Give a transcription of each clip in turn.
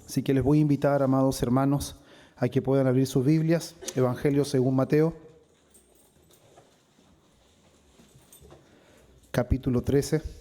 Así que les voy a invitar, amados hermanos, a que puedan abrir sus Biblias, Evangelio según Mateo, capítulo 13.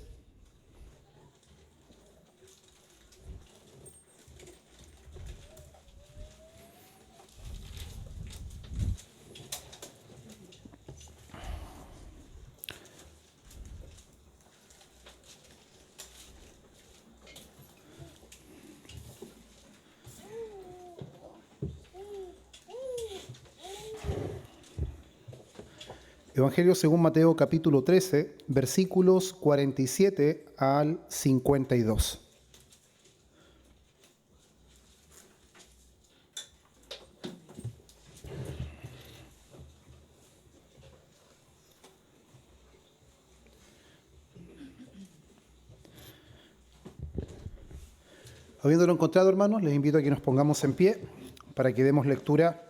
Evangelio según Mateo capítulo 13, versículos 47 al 52. Habiéndolo encontrado, hermanos, les invito a que nos pongamos en pie para que demos lectura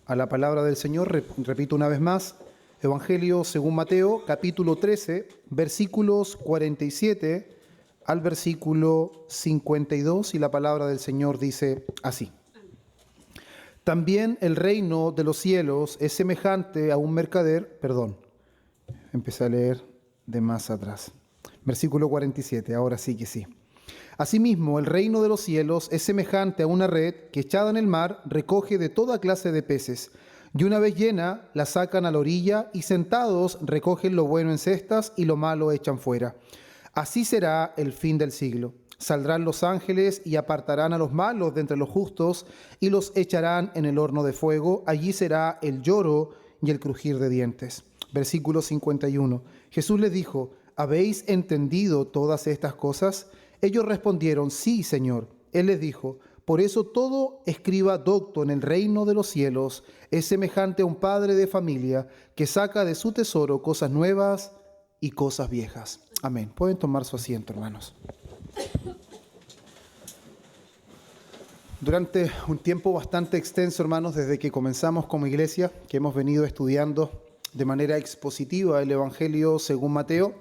a la palabra del Señor. Repito una vez más, Evangelio según Mateo, capítulo 13, versículos 47 al versículo 52, y la palabra del Señor dice así. También el reino de los cielos es semejante a un mercader, empecé a leer de más atrás. Versículo 47, ahora sí que sí. Asimismo, el reino de los cielos es semejante a una red que echada en el mar recoge de toda clase de peces, y una vez llena, la sacan a la orilla y sentados recogen lo bueno en cestas y lo malo echan fuera. Así será el fin del siglo. Saldrán los ángeles y apartarán a los malos de entre los justos y los echarán en el horno de fuego. Allí será el lloro y el crujir de dientes. Versículo 51. Jesús les dijo: ¿habéis entendido todas estas cosas? Ellos respondieron: sí, Señor. Él les dijo: por eso todo escriba docto en el reino de los cielos es semejante a un padre de familia que saca de su tesoro cosas nuevas y cosas viejas. Amén. Pueden tomar su asiento, hermanos. Durante un tiempo bastante extenso, hermanos, desde que comenzamos como iglesia, que hemos venido estudiando de manera expositiva el Evangelio según Mateo,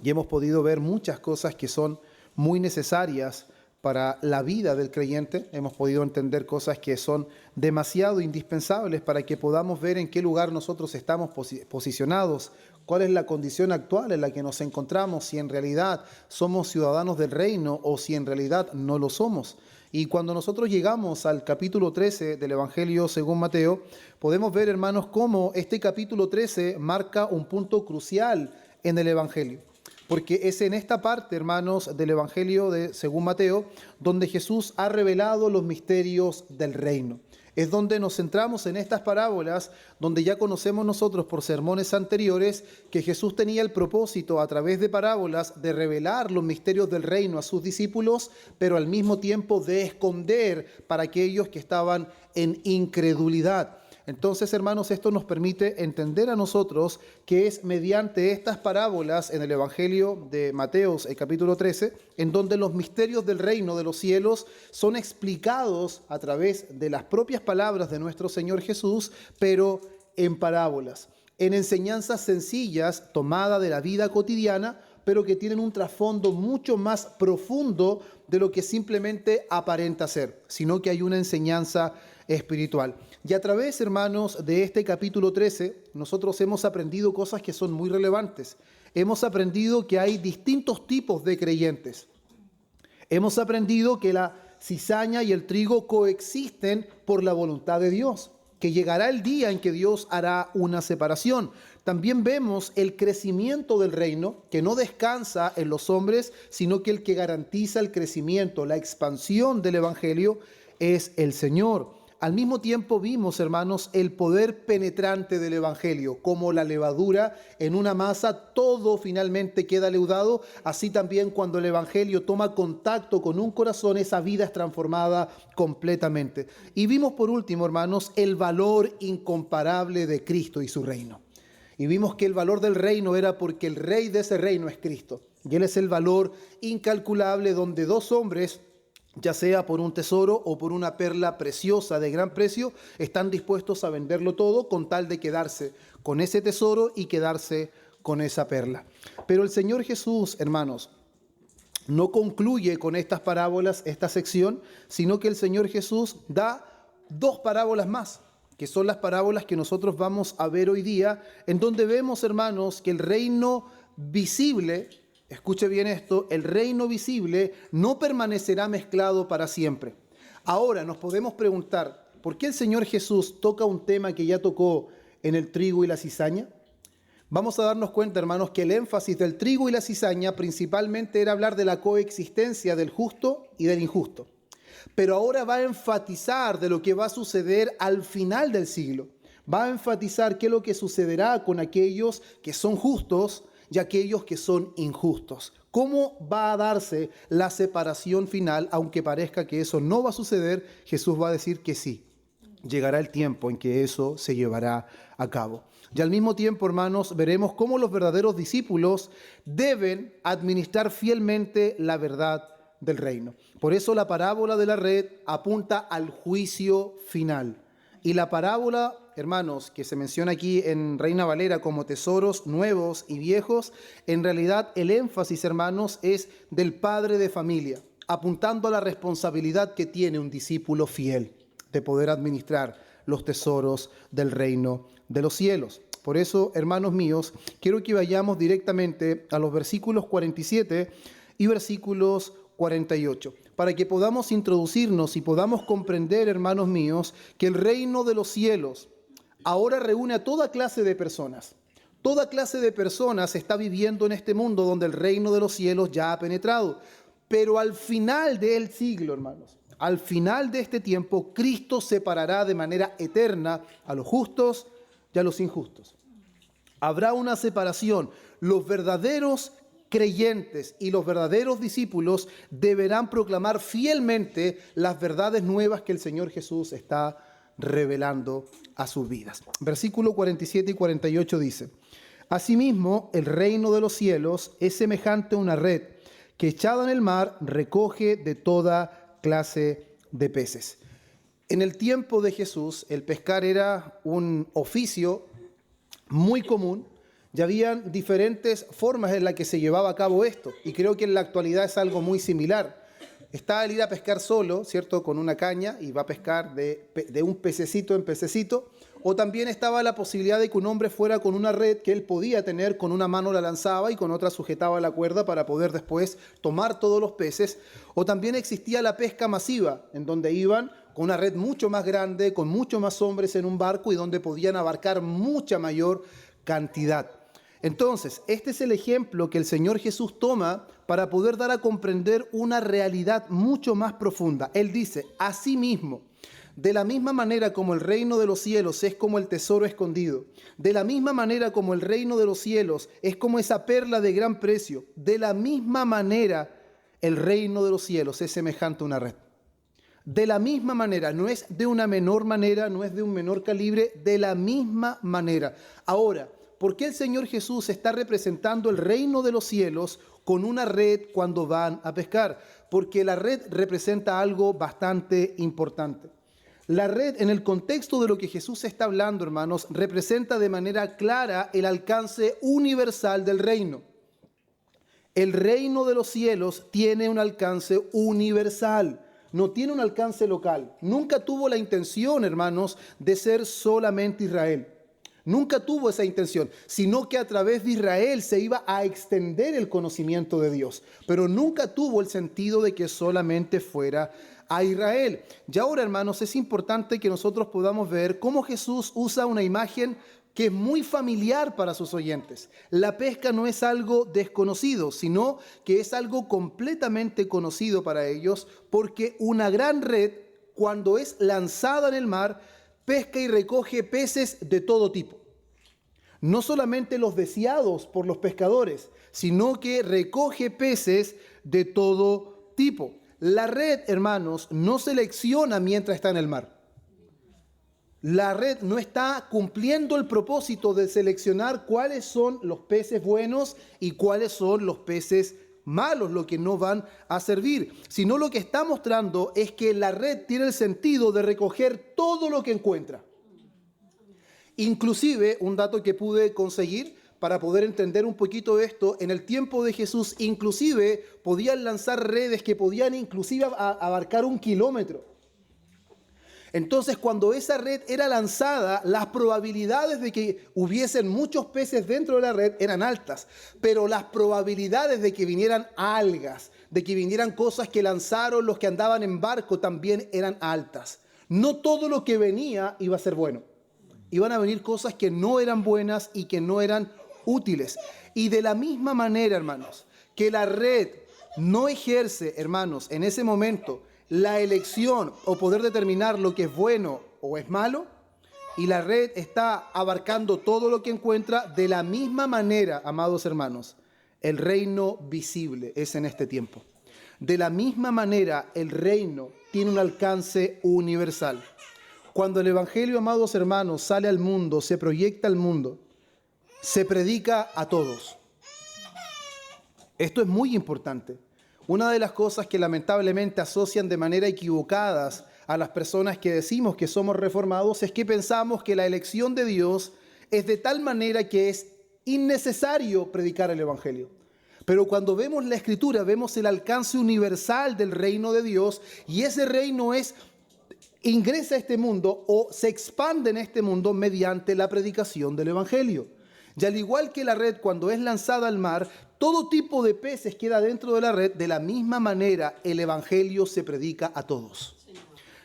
y hemos podido ver muchas cosas que son muy necesarias para la vida del creyente. Hemos podido entender cosas que son demasiado indispensables para que podamos ver en qué lugar nosotros estamos posicionados, cuál es la condición actual en la que nos encontramos, si en realidad somos ciudadanos del reino o si en realidad no lo somos. Y cuando nosotros llegamos al capítulo 13 del Evangelio según Mateo, podemos ver, hermanos, cómo este capítulo 13 marca un punto crucial en el Evangelio. Porque es en esta parte, hermanos, del Evangelio según Mateo, donde Jesús ha revelado los misterios del reino. Es donde nos centramos en estas parábolas, donde ya conocemos nosotros por sermones anteriores que Jesús tenía el propósito a través de parábolas de revelar los misterios del reino a sus discípulos, pero al mismo tiempo de esconder para aquellos que estaban en incredulidad. Entonces, hermanos, esto nos permite entender a nosotros que es mediante estas parábolas en el Evangelio de Mateo, el capítulo 13, en donde los misterios del reino de los cielos son explicados a través de las propias palabras de nuestro Señor Jesús, pero en parábolas, en enseñanzas sencillas tomadas de la vida cotidiana, pero que tienen un trasfondo mucho más profundo de lo que simplemente aparenta ser, sino que hay una enseñanza espiritual. Y a través, hermanos, de este capítulo 13, nosotros hemos aprendido cosas que son muy relevantes. Hemos aprendido que hay distintos tipos de creyentes. Hemos aprendido que la cizaña y el trigo coexisten por la voluntad de Dios, que llegará el día en que Dios hará una separación. También vemos el crecimiento del reino, que no descansa en los hombres, sino que el que garantiza el crecimiento, la expansión del evangelio, es el Señor. Al mismo tiempo vimos, hermanos, el poder penetrante del evangelio, como la levadura en una masa, todo finalmente queda leudado. Así también cuando el evangelio toma contacto con un corazón, esa vida es transformada completamente. Y vimos por último, hermanos, el valor incomparable de Cristo y su reino. Y vimos que el valor del reino era porque el rey de ese reino es Cristo. Y Él es el valor incalculable donde dos hombres, ya sea por un tesoro o por una perla preciosa de gran precio, están dispuestos a venderlo todo con tal de quedarse con ese tesoro y quedarse con esa perla. Pero el Señor Jesús, hermanos, no concluye con estas parábolas esta sección, sino que el Señor Jesús da dos parábolas más, que son las parábolas que nosotros vamos a ver hoy día, en donde vemos, hermanos, que el reino visible, escuche bien esto, el reino visible no permanecerá mezclado para siempre. Ahora nos podemos preguntar, ¿por qué el Señor Jesús toca un tema que ya tocó en el trigo y la cizaña? Vamos a darnos cuenta, hermanos, que el énfasis del trigo y la cizaña principalmente era hablar de la coexistencia del justo y del injusto. Pero ahora va a enfatizar de lo que va a suceder al final del siglo. Va a enfatizar qué es lo que sucederá con aquellos que son justos y aquellos que son injustos. ¿Cómo va a darse la separación final? Aunque parezca que eso no va a suceder, Jesús va a decir que sí. Llegará el tiempo en que eso se llevará a cabo. Y al mismo tiempo, hermanos, veremos cómo los verdaderos discípulos deben administrar fielmente la verdad del reino. Por eso la parábola de la red apunta al juicio final. Y la parábola, hermanos, que se menciona aquí en Reina Valera como tesoros nuevos y viejos, en realidad el énfasis, hermanos, es del padre de familia, apuntando a la responsabilidad que tiene un discípulo fiel de poder administrar los tesoros del reino de los cielos. Por eso, hermanos míos, quiero que vayamos directamente a los versículos 47 y versículos 48, para que podamos introducirnos y podamos comprender, hermanos míos, que el reino de los cielos ahora reúne a toda clase de personas. Toda clase de personas está viviendo en este mundo donde el reino de los cielos ya ha penetrado. Pero al final del siglo, hermanos, al final de este tiempo, Cristo separará de manera eterna a los justos y a los injustos. Habrá una separación. Los verdaderos creyentes y los verdaderos discípulos deberán proclamar fielmente las verdades nuevas que el Señor Jesús está revelando a sus vidas. Versículo 47 y 48 dice: Asimismo, el reino de los cielos es semejante a una red que echada en el mar recoge de toda clase de peces. En el tiempo de Jesús, el pescar era un oficio muy común. Ya habían diferentes formas en las que se llevaba a cabo esto, y creo que en la actualidad es algo muy similar. Está el ir a pescar solo, ¿cierto?, con una caña, y va a pescar de un pececito en pececito, o también estaba la posibilidad de que un hombre fuera con una red que él podía tener, con una mano la lanzaba y con otra sujetaba la cuerda para poder después tomar todos los peces, o también existía la pesca masiva, en donde iban con una red mucho más grande, con muchos más hombres en un barco y donde podían abarcar mucha mayor cantidad. Entonces, este es el ejemplo que el Señor Jesús toma para poder dar a comprender una realidad mucho más profunda. Él dice: asimismo, de la misma manera como el reino de los cielos es como el tesoro escondido, de la misma manera como el reino de los cielos es como esa perla de gran precio, de la misma manera el reino de los cielos es semejante a una red. De la misma manera, no es de una menor manera, no es de un menor calibre, de la misma manera. Ahora, ¿por qué el Señor Jesús está representando el reino de los cielos con una red cuando van a pescar? Porque la red representa algo bastante importante. La red, en el contexto de lo que Jesús está hablando, hermanos, representa de manera clara el alcance universal del reino. El reino de los cielos tiene un alcance universal, no tiene un alcance local. Nunca tuvo la intención, hermanos, de ser solamente Israel. Nunca tuvo esa intención, sino que a través de Israel se iba a extender el conocimiento de Dios. Pero nunca tuvo el sentido de que solamente fuera a Israel. Y ahora, hermanos, es importante que nosotros podamos ver cómo Jesús usa una imagen que es muy familiar para sus oyentes. La pesca no es algo desconocido, sino que es algo completamente conocido para ellos, porque una gran red, cuando es lanzada en el mar, pesca y recoge peces de todo tipo. No solamente los deseados por los pescadores, sino que recoge peces de todo tipo. La red, hermanos, no selecciona mientras está en el mar. La red no está cumpliendo el propósito de seleccionar cuáles son los peces buenos y cuáles son los peces malos, los que no van a servir, sino lo que está mostrando es que la red tiene el sentido de recoger todo lo que encuentra. Inclusive, un dato que pude conseguir, para poder entender un poquito esto, en el tiempo de Jesús inclusive podían lanzar redes que podían inclusive abarcar 1 kilómetro. Entonces, cuando esa red era lanzada, las probabilidades de que hubiesen muchos peces dentro de la red eran altas, pero las probabilidades de que vinieran algas, de que vinieran cosas que lanzaron los que andaban en barco también eran altas. No todo lo que venía iba a ser bueno. Iban a venir cosas que no eran buenas y que no eran útiles. Y de la misma manera, hermanos, que la red no ejerce, hermanos, en ese momento la elección o poder determinar lo que es bueno o es malo, y la red está abarcando todo lo que encuentra, de la misma manera, amados hermanos, el reino visible es en este tiempo. De la misma manera, el reino tiene un alcance universal. Cuando el evangelio, amados hermanos, sale al mundo, se proyecta al mundo, se predica a todos. Esto es muy importante. Una de las cosas que lamentablemente asocian de manera equivocada a las personas que decimos que somos reformados es que pensamos que la elección de Dios es de tal manera que es innecesario predicar el evangelio. Pero cuando vemos la Escritura, vemos el alcance universal del reino de Dios, y ese reino ingresa a este mundo o se expande en este mundo mediante la predicación del evangelio. Y al igual que la red, cuando es lanzada al mar, todo tipo de peces queda dentro de la red. De la misma manera, el evangelio se predica a todos.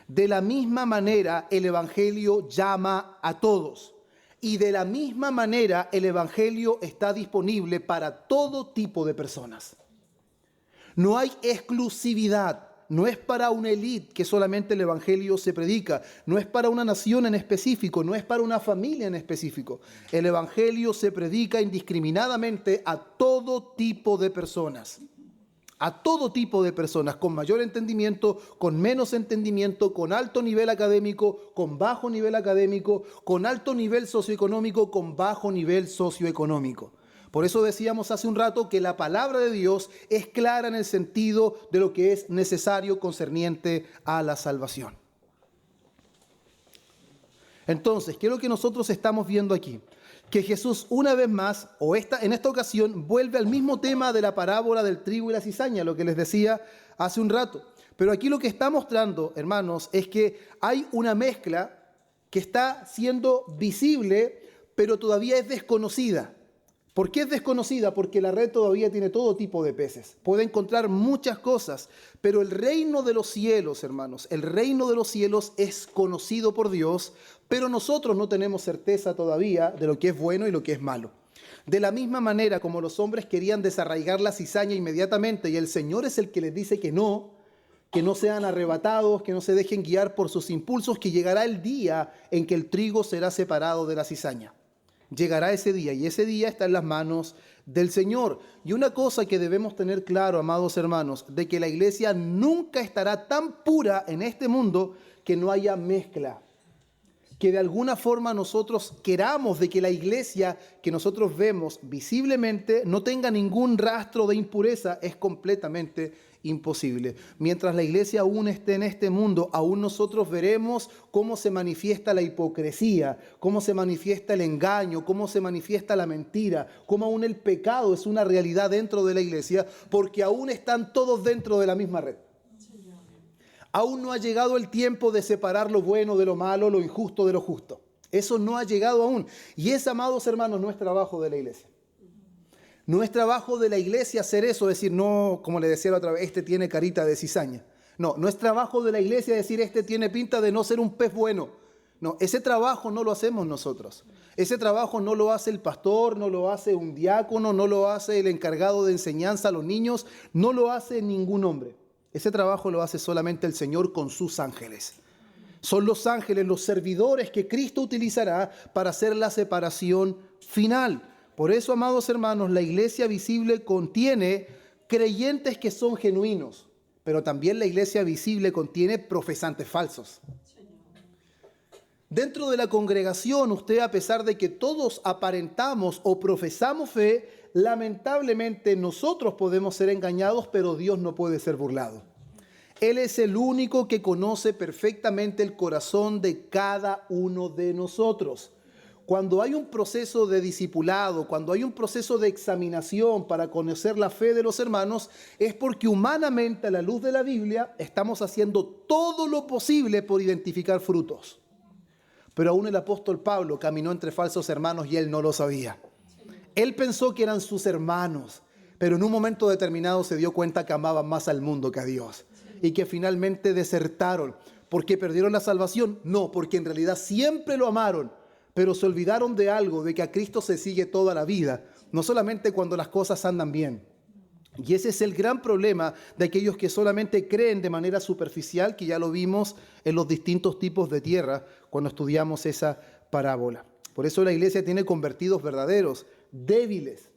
De la misma manera, el evangelio llama a todos. Y de la misma manera, el evangelio está disponible para todo tipo de personas. No hay exclusividad. No es para una élite que solamente el evangelio se predica. No es para una nación en específico. No es para una familia en específico. El evangelio se predica indiscriminadamente a todo tipo de personas. A todo tipo de personas, con mayor entendimiento, con menos entendimiento, con alto nivel académico, con bajo nivel académico, con alto nivel socioeconómico, con bajo nivel socioeconómico. Por eso decíamos hace un rato que la palabra de Dios es clara en el sentido de lo que es necesario concerniente a la salvación. Entonces, ¿qué es lo que nosotros estamos viendo aquí? Que Jesús una vez más, en esta ocasión, vuelve al mismo tema de la parábola del trigo y la cizaña, lo que les decía hace un rato. Pero aquí lo que está mostrando, hermanos, es que hay una mezcla que está siendo visible, pero todavía es desconocida. ¿Por qué es desconocida? Porque la red todavía tiene todo tipo de peces. Puede encontrar muchas cosas, pero el reino de los cielos, hermanos, el reino de los cielos es conocido por Dios, pero nosotros no tenemos certeza todavía de lo que es bueno y lo que es malo. De la misma manera como los hombres querían desarraigar la cizaña inmediatamente, y el Señor es el que les dice que no sean arrebatados, que no se dejen guiar por sus impulsos, que llegará el día en que el trigo será separado de la cizaña. Llegará ese día, y ese día está en las manos del Señor. Y una cosa que debemos tener claro, amados hermanos, de que la iglesia nunca estará tan pura en este mundo que no haya mezcla. Que de alguna forma nosotros queramos de que la iglesia que nosotros vemos visiblemente no tenga ningún rastro de impureza, es completamente imposible. Mientras la iglesia aún esté en este mundo, aún nosotros veremos cómo se manifiesta la hipocresía, cómo se manifiesta el engaño, cómo se manifiesta la mentira, cómo aún el pecado es una realidad dentro de la iglesia, porque aún están todos dentro de la misma red. Aún no ha llegado el tiempo de separar lo bueno de lo malo, lo injusto de lo justo. Eso no ha llegado aún. Y es, amados hermanos, no es trabajo de la iglesia. No es trabajo de la iglesia hacer eso, decir, no, como le decía la otra vez, este tiene carita de cizaña. No, no es trabajo de la iglesia decir, este tiene pinta de no ser un pez bueno. No, ese trabajo no lo hacemos nosotros. Ese trabajo no lo hace el pastor, no lo hace un diácono, no lo hace el encargado de enseñanza a los niños, no lo hace ningún hombre. Ese trabajo lo hace solamente el Señor con sus ángeles. Son los ángeles, los servidores que Cristo utilizará para hacer la separación final. Por eso, amados hermanos, la iglesia visible contiene creyentes que son genuinos, pero también la iglesia visible contiene profesantes falsos. Dentro de la congregación, usted, a pesar de que todos aparentamos o profesamos fe, lamentablemente nosotros podemos ser engañados, pero Dios no puede ser burlado. Él es el único que conoce perfectamente el corazón de cada uno de nosotros. Cuando hay un proceso de discipulado, cuando hay un proceso de examinación para conocer la fe de los hermanos, es porque humanamente, a la luz de la Biblia, estamos haciendo todo lo posible por identificar frutos. Pero aún el apóstol Pablo caminó entre falsos hermanos y él no lo sabía. Él pensó que eran sus hermanos, pero en un momento determinado se dio cuenta que amaban más al mundo que a Dios y que finalmente desertaron. ¿Por qué perdieron la salvación? No, porque en realidad siempre lo amaron, pero se olvidaron de algo, de que a Cristo se sigue toda la vida, no solamente cuando las cosas andan bien. Y ese es el gran problema de aquellos que solamente creen de manera superficial, que ya lo vimos en los distintos tipos de tierra cuando estudiamos esa parábola. Por eso la iglesia tiene convertidos verdaderos, débiles,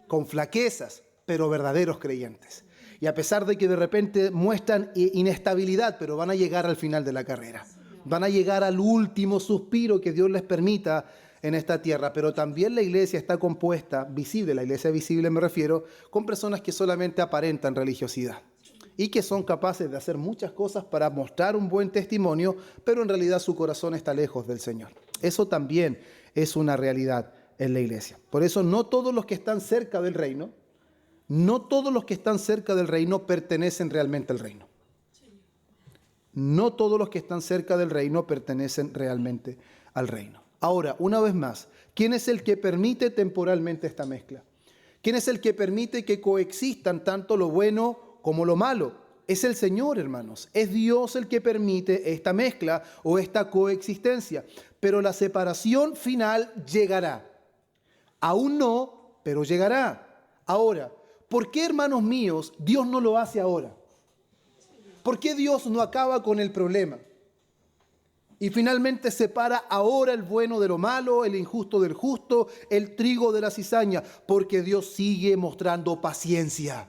con flaquezas, pero verdaderos creyentes. Y a pesar de que de repente muestran inestabilidad, pero van a llegar al final de la carrera. Van a llegar al último suspiro que Dios les permita en esta tierra. Pero también la iglesia está compuesta, visible, la iglesia visible me refiero, con personas que solamente aparentan religiosidad y que son capaces de hacer muchas cosas para mostrar un buen testimonio, pero en realidad su corazón está lejos del Señor. Eso también es una realidad en la iglesia. Por eso no todos los que están cerca del reino, no todos los que están cerca del reino pertenecen realmente al reino. No todos los que están cerca del reino pertenecen realmente al reino. Ahora, una vez más, ¿quién es el que permite temporalmente esta mezcla? ¿Quién es el que permite que coexistan tanto lo bueno como lo malo? Es el Señor, hermanos. Es Dios el que permite esta mezcla o esta coexistencia. Pero la separación final llegará. Aún no, pero llegará. Ahora, ¿por qué, hermanos míos, Dios no lo hace ahora? ¿Por qué Dios no acaba con el problema? Y finalmente separa ahora el bueno de lo malo, el injusto del justo, el trigo de la cizaña. Porque Dios sigue mostrando paciencia.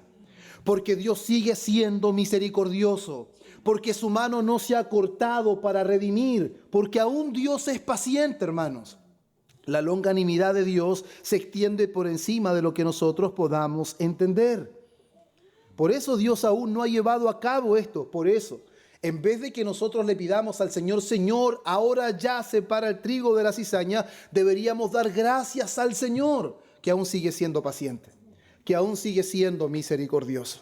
Porque Dios sigue siendo misericordioso. Porque su mano no se ha cortado para redimir. Porque aún Dios es paciente, hermanos. La longanimidad de Dios se extiende por encima de lo que nosotros podamos entender. Por eso Dios aún no ha llevado a cabo esto. Por eso, en vez de que nosotros le pidamos al Señor, Señor, ahora ya separa el trigo de la cizaña, deberíamos dar gracias al Señor, que aún sigue siendo paciente, que aún sigue siendo misericordioso.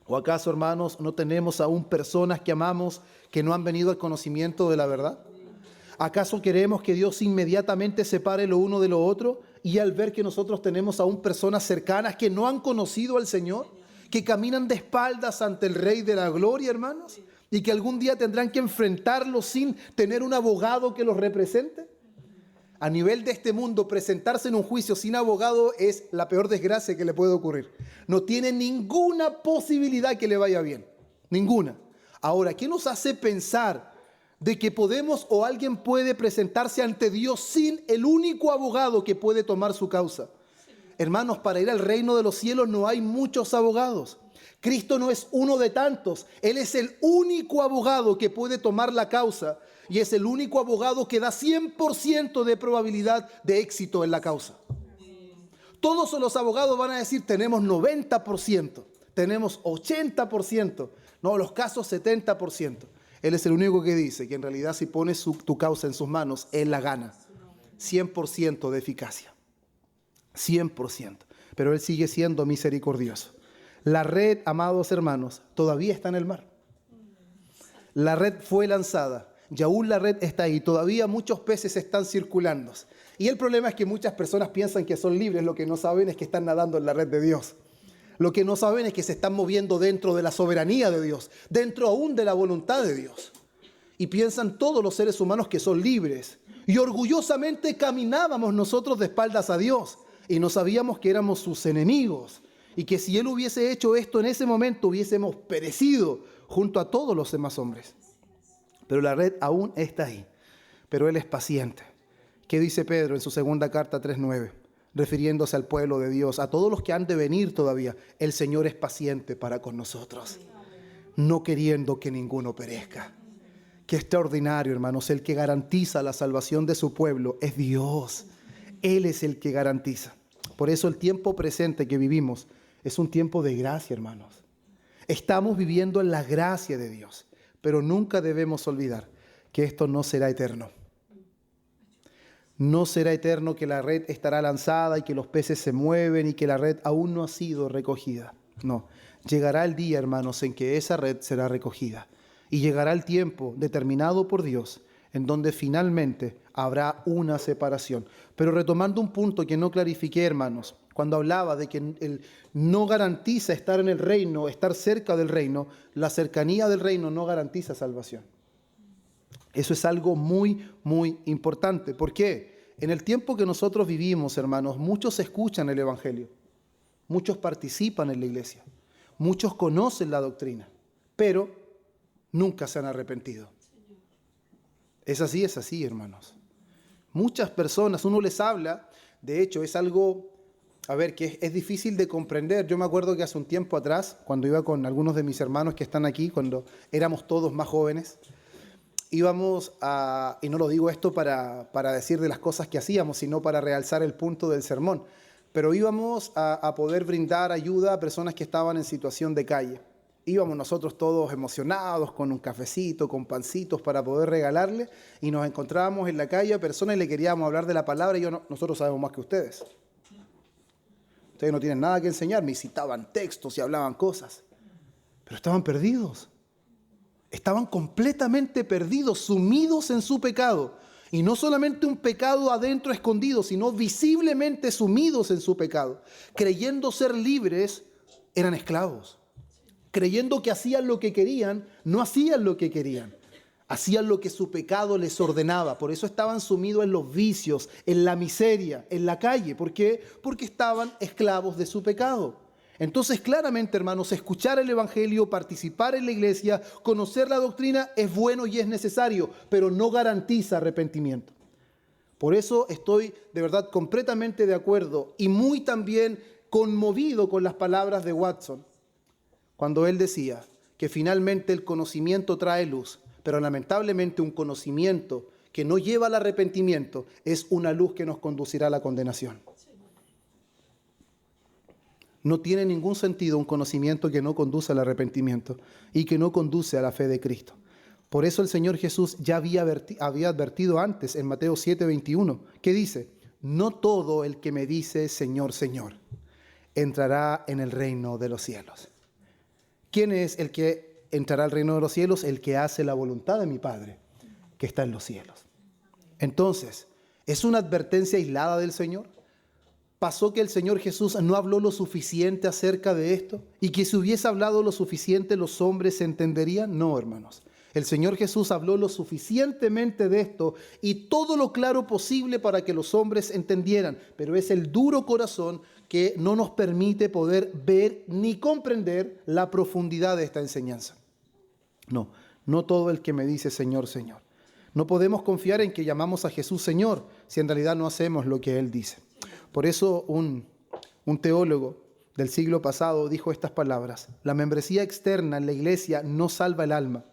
¿O acaso, hermanos, no tenemos aún personas que amamos que no han venido al conocimiento de la verdad? ¿Acaso queremos que Dios inmediatamente separe lo uno de lo otro? Y al ver que nosotros tenemos aún personas cercanas que no han conocido al Señor, que caminan de espaldas ante el Rey de la Gloria, hermanos, y que algún día tendrán que enfrentarlo sin tener un abogado que los represente. A nivel de este mundo, presentarse en un juicio sin abogado es la peor desgracia que le puede ocurrir. No tiene ninguna posibilidad que le vaya bien, ninguna. Ahora, ¿qué nos hace pensar de que podemos o alguien puede presentarse ante Dios sin el único abogado que puede tomar su causa? Hermanos, para ir al reino de los cielos no hay muchos abogados. Cristo no es uno de tantos. Él es el único abogado que puede tomar la causa y es el único abogado que da 100% de probabilidad de éxito en la causa. Todos los abogados van a decir, tenemos 90%, tenemos 80%, no, los casos 70%. Él es el único que dice que en realidad si pones tu causa en sus manos, Él la gana. 100% de eficacia. 100%. Pero Él sigue siendo misericordioso. La red, amados hermanos, todavía está en el mar. La red fue lanzada y aún la red está ahí. Todavía muchos peces están circulando. Y el problema es que muchas personas piensan que son libres. Lo que no saben es que están nadando en la red de Dios. Lo que no saben es que se están moviendo dentro de la soberanía de Dios, dentro aún de la voluntad de Dios. Y piensan todos los seres humanos que son libres. Y orgullosamente caminábamos nosotros de espaldas a Dios. Y no sabíamos que éramos sus enemigos. Y que si Él hubiese hecho esto en ese momento, hubiésemos perecido junto a todos los demás hombres. Pero la red aún está ahí. Pero Él es paciente. ¿Qué dice Pedro en su segunda carta 3:9? Refiriéndose al pueblo de Dios, a todos los que han de venir todavía. El Señor es paciente para con nosotros, no queriendo que ninguno perezca. Qué extraordinario, hermanos. El que garantiza la salvación de su pueblo es Dios. Él es el que garantiza. Por eso el tiempo presente que vivimos es un tiempo de gracia, hermanos. Estamos viviendo en la gracia de Dios, pero nunca debemos olvidar que esto no será eterno. No será eterno que la red estará lanzada y que los peces se mueven y que la red aún no ha sido recogida. No, llegará el día, hermanos, en que esa red será recogida. Y llegará el tiempo determinado por Dios en donde finalmente habrá una separación. Pero retomando un punto que no clarifiqué, hermanos, cuando hablaba de que él no garantiza estar en el reino, estar cerca del reino, la cercanía del reino no garantiza salvación. Eso es algo muy, muy importante. ¿Por qué? En el tiempo que nosotros vivimos, hermanos, muchos escuchan el Evangelio, muchos participan en la iglesia, muchos conocen la doctrina, pero nunca se han arrepentido. Es así, hermanos. Muchas personas, uno les habla, de hecho, es algo, que es difícil de comprender. Yo me acuerdo que hace un tiempo atrás, cuando iba con algunos de mis hermanos que están aquí, cuando éramos todos más jóvenes, íbamos a, y no lo digo esto para decir de las cosas que hacíamos, sino para realzar el punto del sermón, pero íbamos a poder brindar ayuda a personas que estaban en situación de calle. Íbamos nosotros todos emocionados, con un cafecito, con pancitos para poder regalarle, y nos encontrábamos en la calle a personas y le queríamos hablar de la palabra, y nosotros sabemos más que ustedes. Ustedes no tienen nada que enseñarme, y citaban textos y hablaban cosas, pero estaban perdidos. Estaban completamente perdidos, sumidos en su pecado. Y no solamente un pecado adentro escondido, sino visiblemente sumidos en su pecado. Creyendo ser libres, eran esclavos. Creyendo que hacían lo que querían, no hacían lo que querían. Hacían lo que su pecado les ordenaba. Por eso estaban sumidos en los vicios, en la miseria, en la calle. ¿Por qué? Porque estaban esclavos de su pecado. Entonces, claramente, hermanos, escuchar el Evangelio, participar en la iglesia, conocer la doctrina es bueno y es necesario, pero no garantiza arrepentimiento. Por eso estoy de verdad completamente de acuerdo y muy también conmovido con las palabras de Watson, cuando él decía que finalmente el conocimiento trae luz, pero lamentablemente un conocimiento que no lleva al arrepentimiento es una luz que nos conducirá a la condenación. No tiene ningún sentido un conocimiento que no conduce al arrepentimiento y que no conduce a la fe de Cristo. Por eso el Señor Jesús ya había advertido antes en Mateo 7:21, que dice: no todo el que me dice Señor, Señor, entrará en el reino de los cielos. ¿Quién es el que entrará al reino de los cielos? El que hace la voluntad de mi Padre, que está en los cielos. Entonces, ¿es una advertencia aislada del Señor? ¿Pasó que el Señor Jesús no habló lo suficiente acerca de esto? ¿Y que si hubiese hablado lo suficiente los hombres se entenderían? No, hermanos. El Señor Jesús habló lo suficientemente de esto y todo lo claro posible para que los hombres entendieran. Pero es el duro corazón que no nos permite poder ver ni comprender la profundidad de esta enseñanza. No todo el que me dice Señor, Señor. No podemos confiar en que llamamos a Jesús Señor si en realidad no hacemos lo que Él dice. Por eso un teólogo del siglo pasado dijo estas palabras: la membresía externa en la iglesia no salva el alma.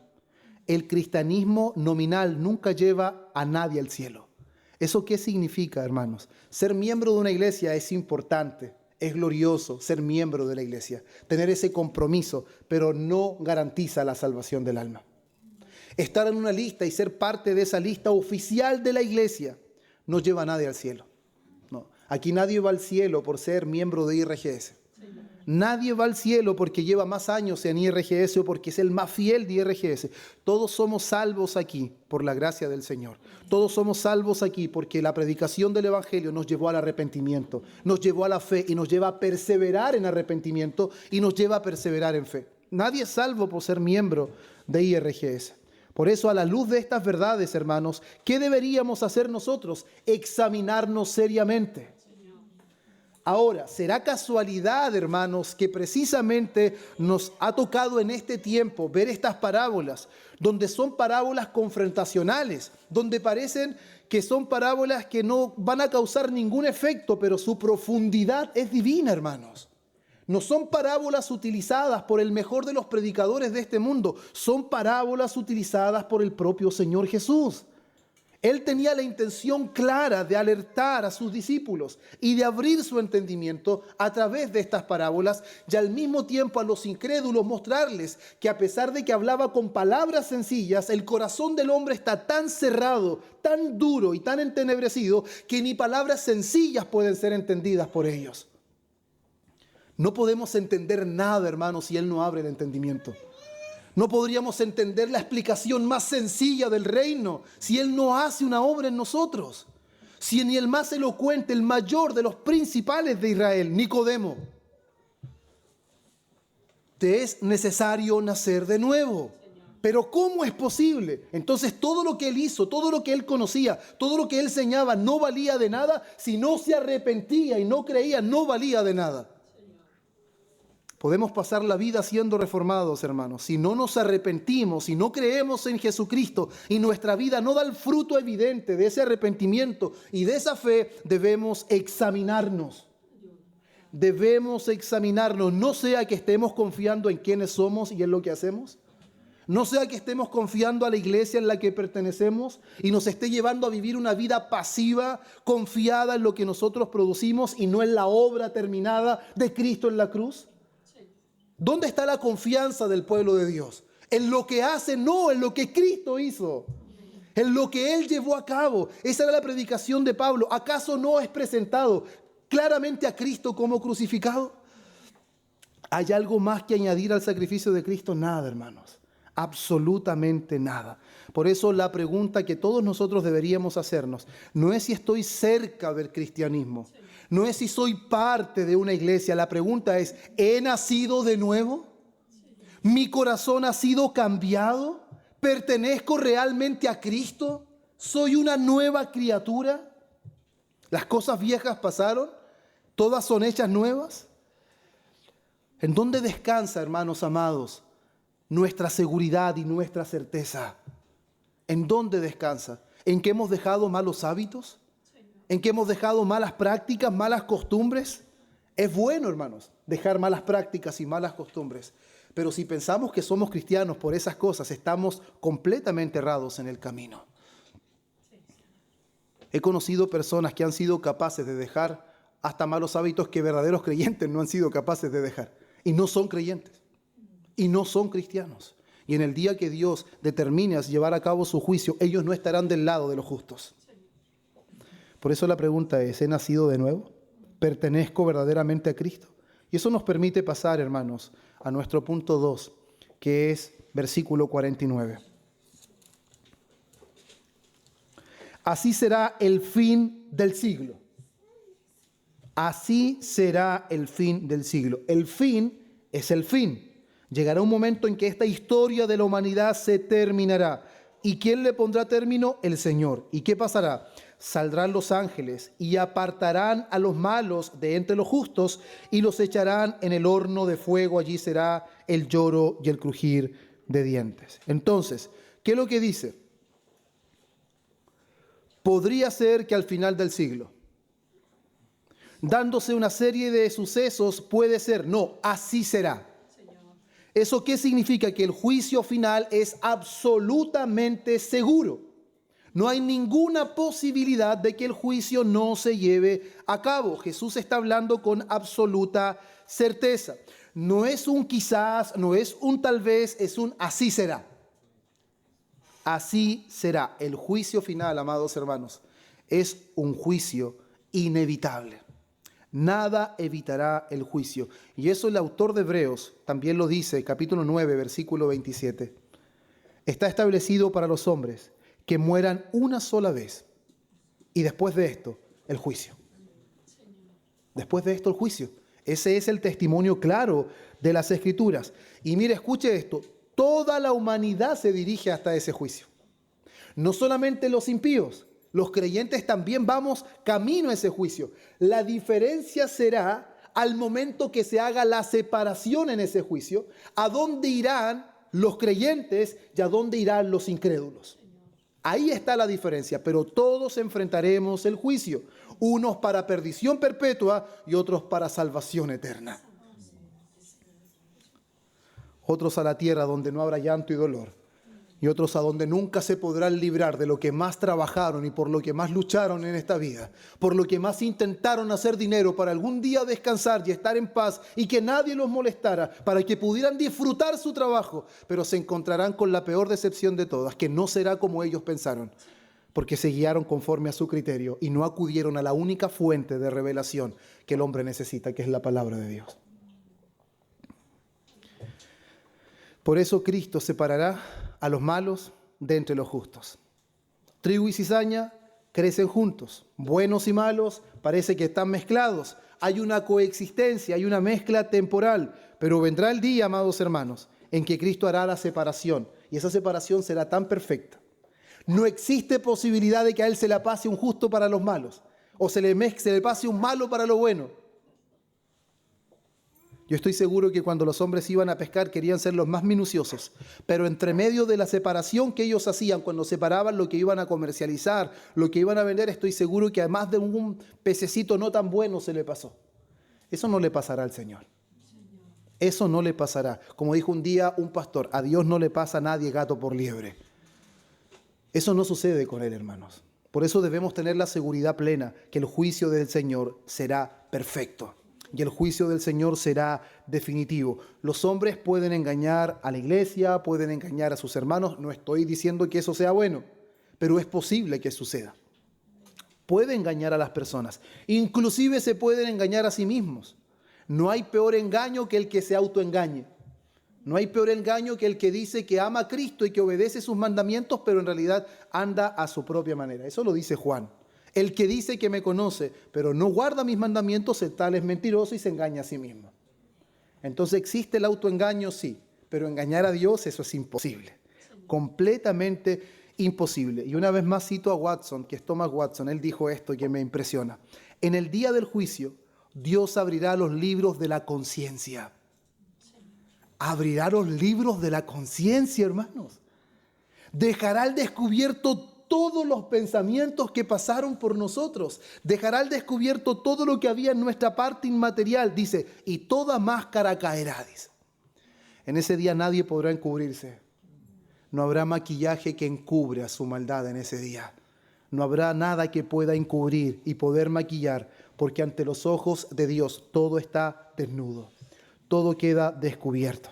El cristianismo nominal nunca lleva a nadie al cielo. ¿Eso qué significa, hermanos? Ser miembro de una iglesia es importante, es glorioso ser miembro de la iglesia, tener ese compromiso, pero no garantiza la salvación del alma. Estar en una lista y ser parte de esa lista oficial de la iglesia no lleva a nadie al cielo. No. Aquí nadie va al cielo por ser miembro de IRGS. Nadie va al cielo porque lleva más años en IRGS o porque es el más fiel de IRGS. Todos somos salvos aquí por la gracia del Señor. Todos somos salvos aquí porque la predicación del Evangelio nos llevó al arrepentimiento, nos llevó a la fe y nos lleva a perseverar en arrepentimiento y nos lleva a perseverar en fe. Nadie es salvo por ser miembro de IRGS. Por eso, a la luz de estas verdades, hermanos, ¿qué deberíamos hacer nosotros? Examinarnos seriamente. Ahora, ¿será casualidad, hermanos, que precisamente nos ha tocado en este tiempo ver estas parábolas, donde son parábolas confrontacionales, donde parecen que son parábolas que no van a causar ningún efecto, pero su profundidad es divina, hermanos? No son parábolas utilizadas por el mejor de los predicadores de este mundo, son parábolas utilizadas por el propio Señor Jesús. Él tenía la intención clara de alertar a sus discípulos y de abrir su entendimiento a través de estas parábolas y al mismo tiempo a los incrédulos mostrarles que a pesar de que hablaba con palabras sencillas, el corazón del hombre está tan cerrado, tan duro y tan entenebrecido que ni palabras sencillas pueden ser entendidas por ellos. No podemos entender nada, hermanos, si Él no abre el entendimiento. No podríamos entender la explicación más sencilla del reino si Él no hace una obra en nosotros. Si ni el más elocuente, el mayor de los principales de Israel, Nicodemo, te es necesario nacer de nuevo. Pero ¿cómo es posible? Entonces todo lo que Él hizo, todo lo que Él conocía, todo lo que Él enseñaba no valía de nada. Si no se arrepentía y no creía, no valía de nada. Podemos pasar la vida siendo reformados, hermanos. Si no nos arrepentimos, si no creemos en Jesucristo y nuestra vida no da el fruto evidente de ese arrepentimiento y de esa fe, debemos examinarnos. Debemos examinarnos. No sea que estemos confiando en quiénes somos y en lo que hacemos. No sea que estemos confiando a la iglesia en la que pertenecemos y nos esté llevando a vivir una vida pasiva, confiada en lo que nosotros producimos y no en la obra terminada de Cristo en la cruz. ¿Dónde está la confianza del pueblo de Dios? En lo que hace, no, en lo que Cristo hizo. En lo que Él llevó a cabo. Esa era la predicación de Pablo. ¿Acaso no es presentado claramente a Cristo como crucificado? ¿Hay algo más que añadir al sacrificio de Cristo? Nada, hermanos. Absolutamente nada. Por eso la pregunta que todos nosotros deberíamos hacernos no es si estoy cerca del cristianismo. No es si soy parte de una iglesia. La pregunta es, ¿he nacido de nuevo? ¿Mi corazón ha sido cambiado? ¿Pertenezco realmente a Cristo? ¿Soy una nueva criatura? ¿Las cosas viejas pasaron? ¿Todas son hechas nuevas? ¿En dónde descansa, hermanos amados, nuestra seguridad y nuestra certeza? ¿En dónde descansa? ¿En que hemos dejado malos hábitos? ¿En que hemos dejado malas prácticas, malas costumbres? Es bueno, hermanos, dejar malas prácticas y malas costumbres. Pero si pensamos que somos cristianos por esas cosas, estamos completamente errados en el camino. He conocido personas que han sido capaces de dejar hasta malos hábitos que verdaderos creyentes no han sido capaces de dejar. Y no son creyentes. Y no son cristianos. Y en el día que Dios determine llevar a cabo su juicio, ellos no estarán del lado de los justos. Por eso la pregunta es, ¿he nacido de nuevo? ¿Pertenezco verdaderamente a Cristo? Y eso nos permite pasar, hermanos, a nuestro punto 2, que es versículo 49. Así será el fin del siglo. Así será el fin del siglo. El fin es el fin. Llegará un momento en que esta historia de la humanidad se terminará. ¿Y quién le pondrá término? El Señor. ¿Y qué pasará? Saldrán los ángeles y apartarán a los malos de entre los justos y los echarán en el horno de fuego. Allí será el lloro y el crujir de dientes. Entonces, ¿qué es lo que dice? Podría ser que al final del siglo, dándose una serie de sucesos, puede ser. No, así será. ¿Eso qué significa? Que el juicio final es absolutamente seguro. No hay ninguna posibilidad de que el juicio no se lleve a cabo. Jesús está hablando con absoluta certeza. No es un quizás, no es un tal vez, es un así será. Así será. El juicio final, amados hermanos, es un juicio inevitable. Nada evitará el juicio. Y eso el autor de Hebreos también lo dice, capítulo 9, versículo 27. Está establecido para los hombres que mueran una sola vez. Y después de esto, el juicio. Después de esto, el juicio. Ese es el testimonio claro de las Escrituras. Y mire, escuche esto. Toda la humanidad se dirige hasta ese juicio. No solamente los impíos. Los creyentes también vamos camino a ese juicio. La diferencia será al momento que se haga la separación en ese juicio, a dónde irán los creyentes y a dónde irán los incrédulos. Ahí está la diferencia, pero todos enfrentaremos el juicio, unos para perdición perpetua y otros para salvación eterna. Otros a la tierra donde no habrá llanto y dolor, Y otros a donde nunca se podrán librar de lo que más trabajaron y por lo que más lucharon en esta vida, por lo que más intentaron hacer dinero para algún día descansar y estar en paz y que nadie los molestara, para que pudieran disfrutar su trabajo, pero se encontrarán con la peor decepción de todas, que no será como ellos pensaron, porque se guiaron conforme a su criterio y no acudieron a la única fuente de revelación que el hombre necesita, que es la palabra de Dios. Por eso Cristo separará a los malos de entre los justos. Trigo y cizaña crecen juntos. Buenos y malos parece que están mezclados. Hay una coexistencia, hay una mezcla temporal. Pero vendrá el día, amados hermanos, en que Cristo hará la separación. Y esa separación será tan perfecta. No existe posibilidad de que a Él se le pase un justo para los malos. O se le pase un malo para lo bueno. Yo estoy seguro que cuando los hombres iban a pescar querían ser los más minuciosos, pero entre medio de la separación que ellos hacían, cuando separaban lo que iban a comercializar, lo que iban a vender, estoy seguro que a más de un pececito no tan bueno se le pasó. Eso no le pasará al Señor. Eso no le pasará. Como dijo un día un pastor, a Dios no le pasa a nadie gato por liebre. Eso no sucede con Él, hermanos. Por eso debemos tener la seguridad plena que el juicio del Señor será perfecto. Y el juicio del Señor será definitivo. Los hombres pueden engañar a la iglesia, pueden engañar a sus hermanos. No estoy diciendo que eso sea bueno, pero es posible que suceda. Puede engañar a las personas. Inclusive se pueden engañar a sí mismos. No hay peor engaño que el que se autoengañe. No hay peor engaño que el que dice que ama a Cristo y que obedece sus mandamientos, pero en realidad anda a su propia manera. Eso lo dice Juan. El que dice que me conoce, pero no guarda mis mandamientos, el tal es mentiroso y se engaña a sí mismo. Entonces existe el autoengaño, sí, pero engañar a Dios, eso es imposible. Completamente imposible. Y una vez más cito a Watson, que es Thomas Watson, él dijo esto que me impresiona. En el día del juicio, Dios abrirá los libros de la conciencia. Abrirá los libros de la conciencia, hermanos. Dejará al descubierto todos los pensamientos que pasaron por nosotros. Dejará al descubierto todo lo que había en nuestra parte inmaterial, dice, y toda máscara caerá, dice. En ese día nadie podrá encubrirse. No habrá maquillaje que encubra su maldad en ese día. No habrá nada que pueda encubrir y poder maquillar, porque ante los ojos de Dios todo está desnudo. Todo queda descubierto.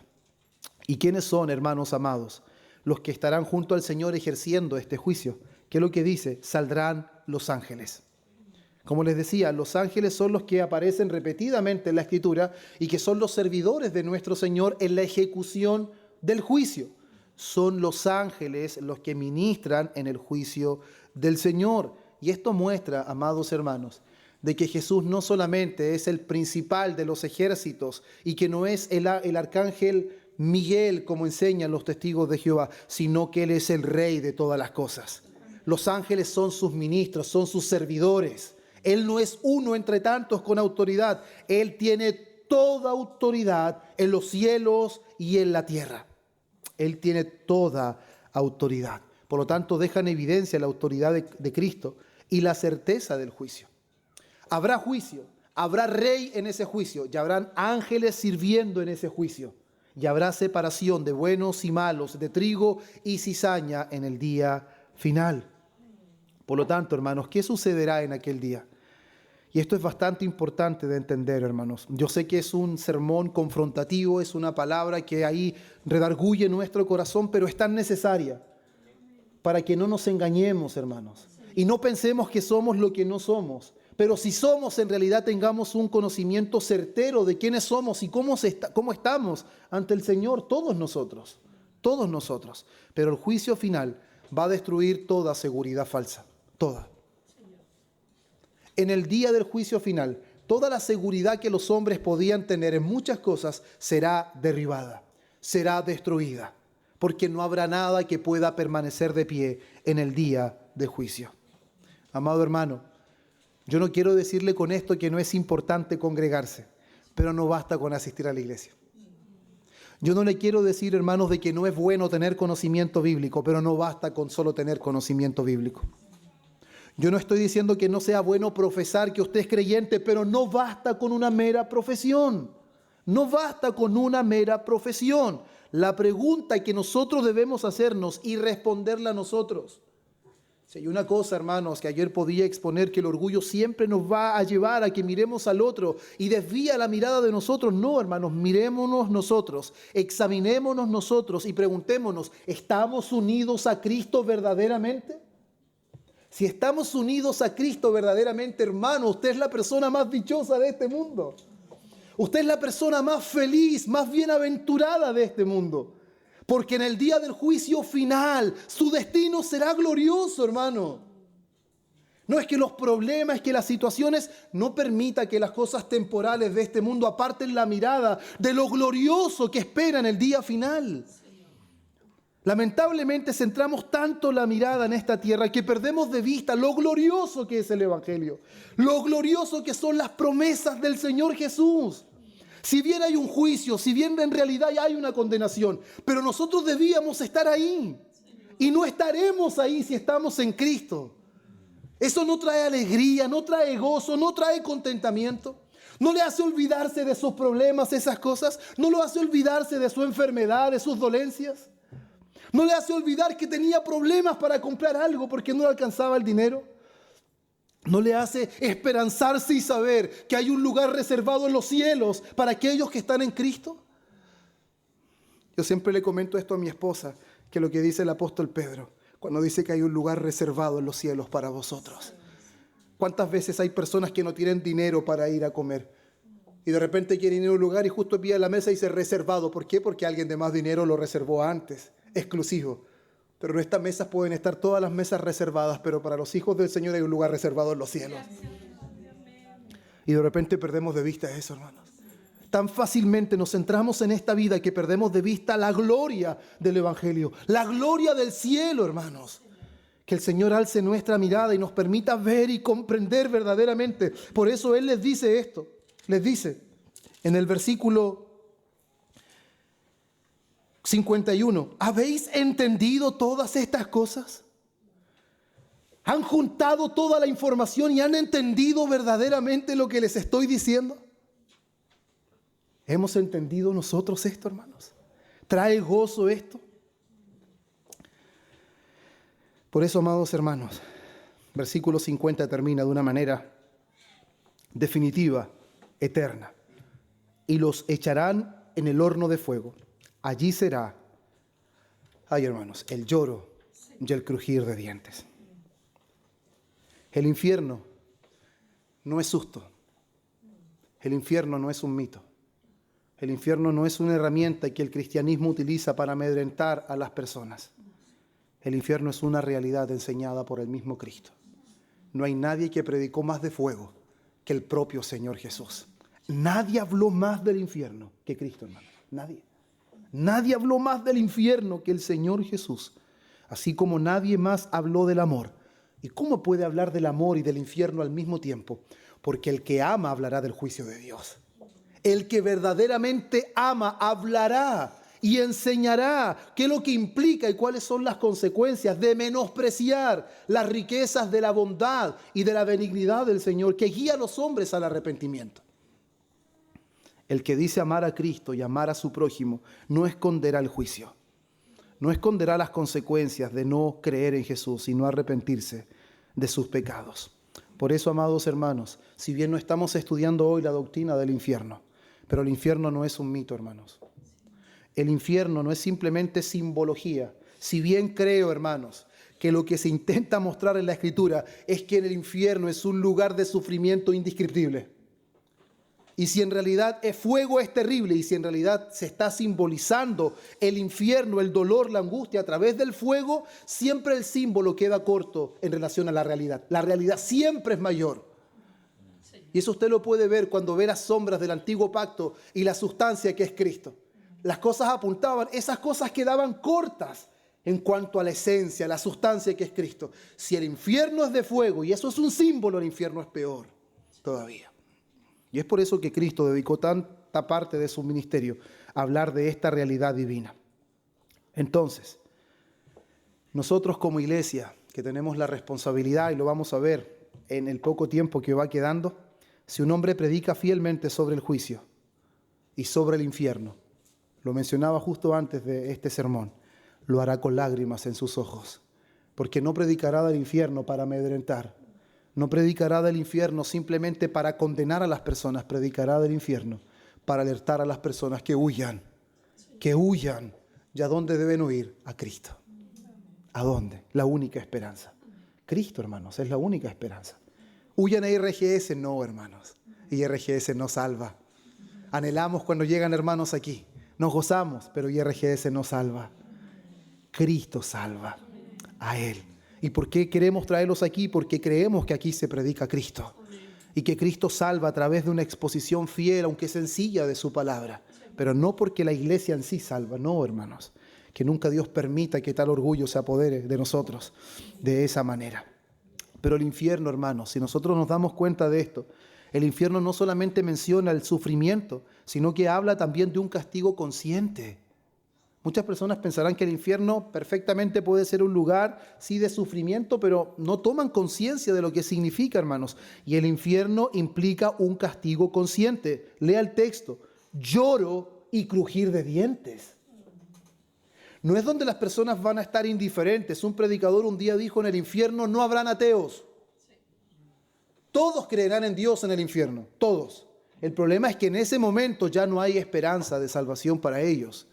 ¿Y quiénes son, hermanos amados? Los que estarán junto al Señor ejerciendo este juicio. ¿Qué es lo que dice? Saldrán los ángeles. Como les decía, los ángeles son los que aparecen repetidamente en la Escritura y que son los servidores de nuestro Señor en la ejecución del juicio. Son los ángeles los que ministran en el juicio del Señor. Y esto muestra, amados hermanos, de que Jesús no solamente es el principal de los ejércitos y que no es el arcángel Miguel, como enseñan los testigos de Jehová, sino que Él es el Rey de todas las cosas. Los ángeles son sus ministros, son sus servidores. Él no es uno entre tantos con autoridad. Él tiene toda autoridad en los cielos y en la tierra. Él tiene toda autoridad. Por lo tanto, deja en evidencia la autoridad de Cristo y la certeza del juicio. Habrá juicio, habrá rey en ese juicio y habrán ángeles sirviendo en ese juicio. Y habrá separación de buenos y malos, de trigo y cizaña en el día final. Por lo tanto, hermanos, ¿qué sucederá en aquel día? Y esto es bastante importante de entender, hermanos. Yo sé que es un sermón confrontativo, es una palabra que ahí redarguye nuestro corazón, pero es tan necesaria para que no nos engañemos, hermanos. Y no pensemos que somos lo que no somos. Pero si somos, en realidad tengamos un conocimiento certero de quiénes somos y cómo estamos ante el Señor, todos nosotros. Pero el juicio final va a destruir toda seguridad falsa, toda. En el día del juicio final, toda la seguridad que los hombres podían tener en muchas cosas será derribada, será destruida, porque no habrá nada que pueda permanecer de pie en el día de juicio. Amado hermano, yo no quiero decirle con esto que no es importante congregarse, pero no basta con asistir a la iglesia. Yo no le quiero decir, hermanos, de que no es bueno tener conocimiento bíblico, pero no basta con solo tener conocimiento bíblico. Yo no estoy diciendo que no sea bueno profesar que usted es creyente, pero no basta con una mera profesión. No basta con una mera profesión. la pregunta que nosotros debemos hacernos y responderla a nosotros. Si hay una cosa, hermanos, que ayer podía exponer, que el orgullo siempre nos va a llevar a que miremos al otro y desvía la mirada de nosotros. No, hermanos, mirémonos nosotros, examinémonos nosotros y preguntémonos, ¿estamos unidos a Cristo verdaderamente? Si estamos unidos a Cristo verdaderamente, hermano, usted es la persona más dichosa de este mundo. Usted es la persona más feliz, más bienaventurada de este mundo. Porque en el día del juicio final, su destino será glorioso, hermano. No es que los problemas, que las situaciones no permitan que las cosas temporales de este mundo aparten la mirada de lo glorioso que espera en el día final. Lamentablemente centramos tanto la mirada en esta tierra que perdemos de vista lo glorioso que es el Evangelio, lo glorioso que son las promesas del Señor Jesús. Si bien hay un juicio, si bien en realidad ya hay una condenación, pero nosotros debíamos estar ahí y no estaremos ahí si estamos en Cristo. Eso no trae alegría, no trae gozo, no trae contentamiento. No le hace olvidarse de sus problemas, esas cosas. No lo hace olvidarse de su enfermedad, de sus dolencias. No le hace olvidar que tenía problemas para comprar algo porque no le alcanzaba el dinero. No le hace esperanzarse y saber que hay un lugar reservado en los cielos para aquellos que están en Cristo. Yo siempre le comento esto a mi esposa, que lo que dice el apóstol Pedro, cuando dice que hay un lugar reservado en los cielos para vosotros. ¿Cuántas veces hay personas que no tienen dinero para ir a comer? Y de repente quieren ir a un lugar y justo pide la mesa y dice reservado. ¿Por qué? Porque alguien de más dinero lo reservó antes, exclusivo. Pero en estas mesas pueden estar todas las mesas reservadas, pero para los hijos del Señor hay un lugar reservado en los cielos. Y de repente perdemos de vista eso, hermanos. Tan fácilmente nos centramos en esta vida que perdemos de vista la gloria del Evangelio, la gloria del cielo, hermanos. Que el Señor alce nuestra mirada y nos permita ver y comprender verdaderamente. Por eso Él les dice esto. Les dice en el versículo 51, ¿habéis entendido todas estas cosas? ¿Han juntado toda la información y han entendido verdaderamente lo que les estoy diciendo? ¿Hemos entendido nosotros esto, hermanos? ¿Trae gozo esto? Por eso, amados hermanos, versículo 50 termina de una manera definitiva, eterna. Y los echarán en el horno de fuego. Allí será, ay hermanos, el lloro y el crujir de dientes. El infierno no es susto. El infierno no es un mito. El infierno no es una herramienta que el cristianismo utiliza para amedrentar a las personas. El infierno es una realidad enseñada por el mismo Cristo. No hay nadie que predicó más de fuego que el propio Señor Jesús. Nadie habló más del infierno que Cristo, hermano. Nadie. Nadie habló más del infierno que el Señor Jesús, así como nadie más habló del amor. ¿Y cómo puede hablar del amor y del infierno al mismo tiempo? Porque el que ama hablará del juicio de Dios. El que verdaderamente ama hablará y enseñará qué es lo que implica y cuáles son las consecuencias de menospreciar las riquezas de la bondad y de la benignidad del Señor que guía a los hombres al arrepentimiento. El que dice amar a Cristo y amar a su prójimo no esconderá el juicio, no esconderá las consecuencias de no creer en Jesús y no arrepentirse de sus pecados. Por eso, amados hermanos, si bien no estamos estudiando hoy la doctrina del infierno, pero el infierno no es un mito, hermanos. El infierno no es simplemente simbología. Si bien creo, hermanos, que lo que se intenta mostrar en la Escritura es que el infierno es un lugar de sufrimiento indescriptible. Y si en realidad el fuego es terrible y si en realidad se está simbolizando el infierno, el dolor, la angustia a través del fuego, siempre el símbolo queda corto en relación a la realidad. La realidad siempre es mayor. Y eso usted lo puede ver cuando ve las sombras del antiguo pacto y la sustancia que es Cristo. Las cosas apuntaban, esas cosas quedaban cortas en cuanto a la esencia, la sustancia que es Cristo. Si el infierno es de fuego y eso es un símbolo, el infierno es peor todavía. Y es por eso que Cristo dedicó tanta parte de su ministerio a hablar de esta realidad divina. Entonces, nosotros como iglesia, que tenemos la responsabilidad, y lo vamos a ver en el poco tiempo que va quedando, si un hombre predica fielmente sobre el juicio y sobre el infierno, lo mencionaba justo antes de este sermón, lo hará con lágrimas en sus ojos, porque no predicará del infierno para amedrentar, no predicará del infierno simplemente para condenar a las personas, predicará del infierno para alertar a las personas que huyan. ¿Y a dónde deben huir? A Cristo. ¿A dónde? La única esperanza. Cristo, hermanos, es la única esperanza. ¿Huyan a IRGS? No, hermanos. IRGS no salva. Anhelamos cuando llegan hermanos aquí. Nos gozamos, pero IRGS no salva. Cristo salva. A Él. ¿Y por qué queremos traerlos aquí? Porque creemos que aquí se predica Cristo. Y que Cristo salva a través de una exposición fiel, aunque sencilla, de su palabra. Pero no porque la iglesia en sí salva, no, hermanos. Que nunca Dios permita que tal orgullo se apodere de nosotros de esa manera. Pero el infierno, hermanos, si nosotros nos damos cuenta de esto, el infierno no solamente menciona el sufrimiento, sino que habla también de un castigo consciente. Muchas personas pensarán que el infierno perfectamente puede ser un lugar, sí, de sufrimiento, pero no toman conciencia de lo que significa, hermanos. Y el infierno implica un castigo consciente. Lea el texto. Lloro y crujir de dientes. No es donde las personas van a estar indiferentes. Un predicador un día dijo: en el infierno no habrán ateos. Todos creerán en Dios en el infierno, todos. El problema es que en ese momento ya no hay esperanza de salvación para ellos.